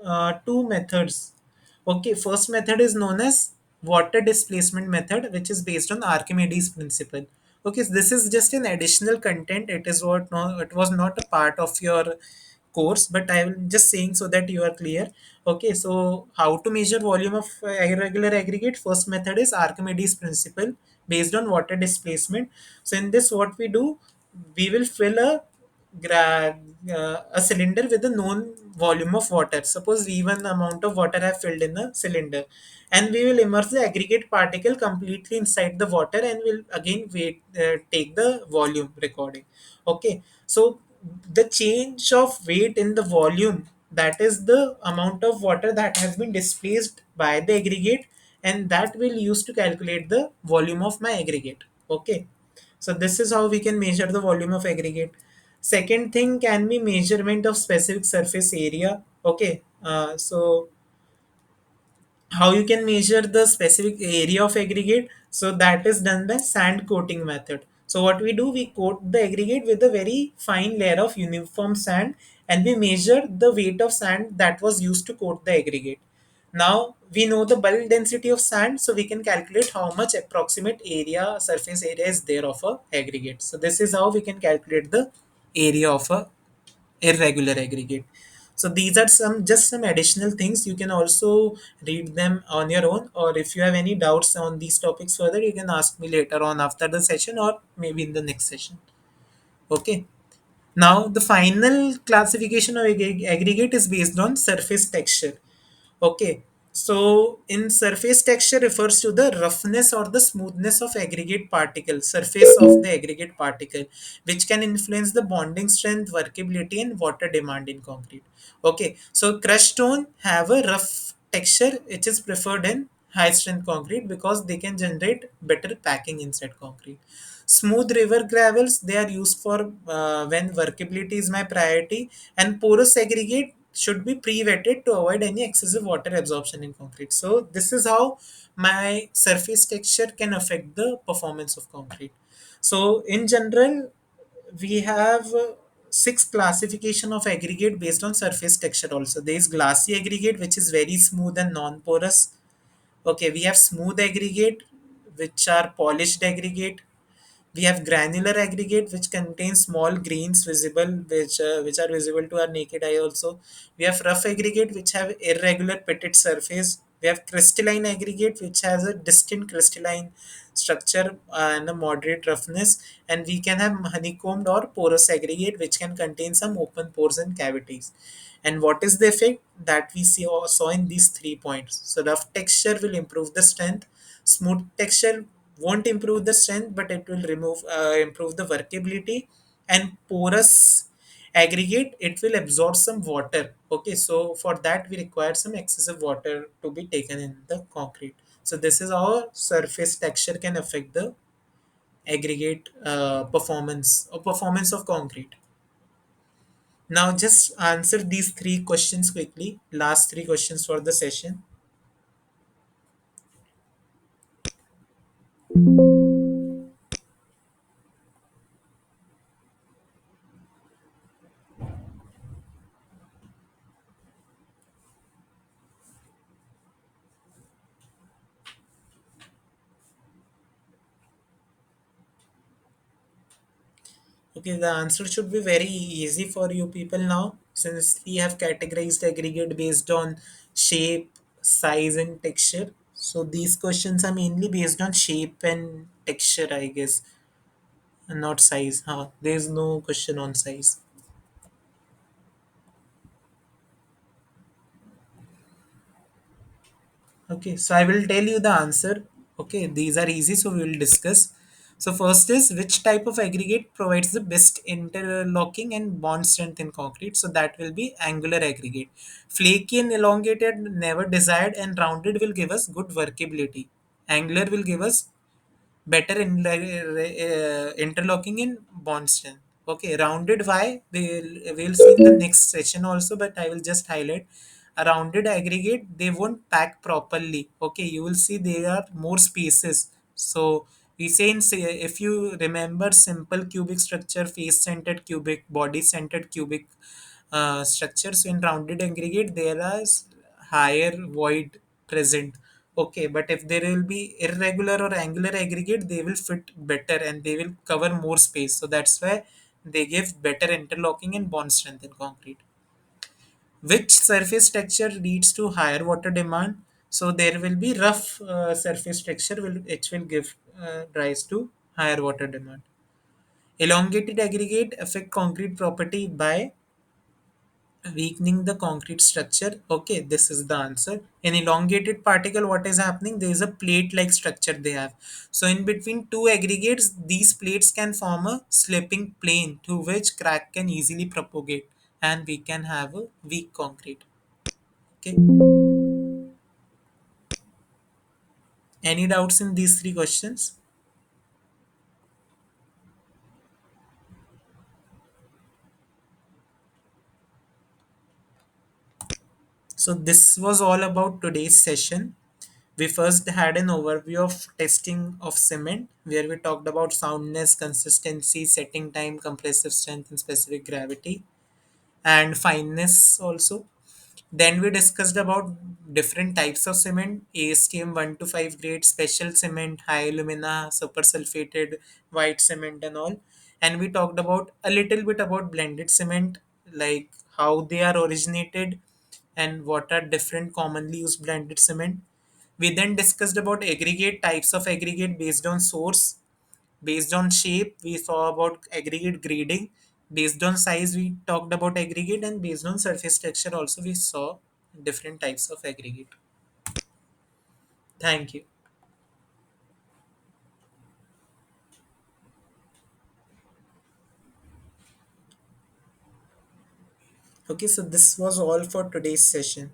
[SPEAKER 1] are two methods. Okay, first method is known as water displacement method, which is based on Archimedes principle. Okay, so this is just an additional content. It is what, no, it was not a part of your course, but I am just saying so that you are clear. Okay, so how to measure volume of irregular aggregate? First method is Archimedes principle based on water displacement. So in this, what we do, we will fill a cylinder with a known volume of water. Suppose V1 amount of water I have filled in a cylinder, and we will immerse the aggregate particle completely inside the water, and will again take the volume recording. Okay, so the change of weight in the volume, that is the amount of water that has been displaced by the aggregate, and that will use to calculate the volume of my aggregate. Okay, so this is how we can measure the volume of aggregate. Second thing can be measurement of specific surface area. Okay, so how you can measure the specific area of aggregate? So that is done by sand coating method. So what we do, we coat the aggregate with a very fine layer of uniform sand, and we measure the weight of sand that was used to coat the aggregate. Now we know the bulk density of sand, so we can calculate how much approximate area, surface area is there of a aggregate. So this is how we can calculate the area of a irregular aggregate. So these are some additional things. You can also read them on your own, or if you have any doubts on these topics further, you can ask me later on after the session, or maybe in the next session. Okay, now the final classification of aggregate is based on surface texture. Okay, so in surface texture refers to the roughness or the smoothness of aggregate particle, surface of the aggregate particle, which can influence the bonding strength, workability, and water demand in concrete. Okay, so crushed stone have a rough texture, which is preferred in high strength concrete because they can generate better packing inside concrete. Smooth river gravels, they are used for when workability is my priority, and porous aggregate should be pre-wetted to avoid any excessive water absorption in concrete. So this is how my surface texture can affect the performance of concrete. So in general, we have six classification of aggregate based on surface texture. Also, there is glassy aggregate, which is very smooth and non-porous. Okay, we have smooth aggregate, which are polished aggregate. We have granular aggregate, which contains small grains visible, which are visible to our naked eye also. We have rough aggregate, which have irregular pitted surface. We have crystalline aggregate, which has a distinct crystalline structure and a moderate roughness. And we can have honeycombed or porous aggregate, which can contain some open pores and cavities. And what is the effect that we saw in these 3 points? So rough texture will improve the strength. Smooth texture won't improve the strength, but it will improve the workability. And porous aggregate, it will absorb some water. Okay, so for that we require some excessive water to be taken in the concrete. So this is how surface texture can affect the aggregate performance or performance of concrete. Now just answer these three questions quickly. Last three questions for the session. Okay, the answer should be very easy for you people now, since we have categorized aggregate based on shape, size, and texture. So these questions are mainly based on shape and texture, I guess, and not size. Huh? There's no question on size. Okay, so I will tell you the answer. Okay, these are easy, so we will discuss. So first is, which type of aggregate provides the best interlocking and bond strength in concrete? So that will be angular aggregate. Flaky and elongated, never desired, and rounded will give us good workability. Angular will give us better interlocking in bond strength. Okay, rounded Y we'll see in the next session also, but I will just highlight a rounded aggregate. They won't pack properly. Okay, you will see there are more spaces. So we say if you remember simple cubic structure, face centered cubic, body centered cubic structure. So in rounded aggregate there is higher void present. Okay, but if there will be irregular or angular aggregate, they will fit better and they will cover more space. So that's why they give better interlocking and bond strength in concrete. Which surface texture leads to higher water demand? So there will be rough surface texture which will give rise to higher water demand. Elongated aggregate affect concrete property by weakening the concrete structure. Okay, this is the answer. In elongated particle, what is happening? There is a plate like structure they have. So in between two aggregates, these plates can form a slipping plane through which crack can easily propagate, and we can have a weak concrete. Okay, any doubts in these three questions? So this was all about today's session. We first had an overview of testing of cement, where we talked about soundness, consistency, setting time, compressive strength, and specific gravity, and fineness also. Then we discussed about different types of cement: ASTM 1 to 5 grade, special cement, high alumina, super sulfated, white cement, and all. And we talked about a little bit about blended cement, like how they are originated and what are different commonly used blended cement. We then discussed about aggregate types of aggregate based on source, based on shape. We saw about aggregate grading. Based on size, we talked about aggregate, and based on surface texture, also we saw different types of aggregate. Thank you. Okay, so this was all for today's session.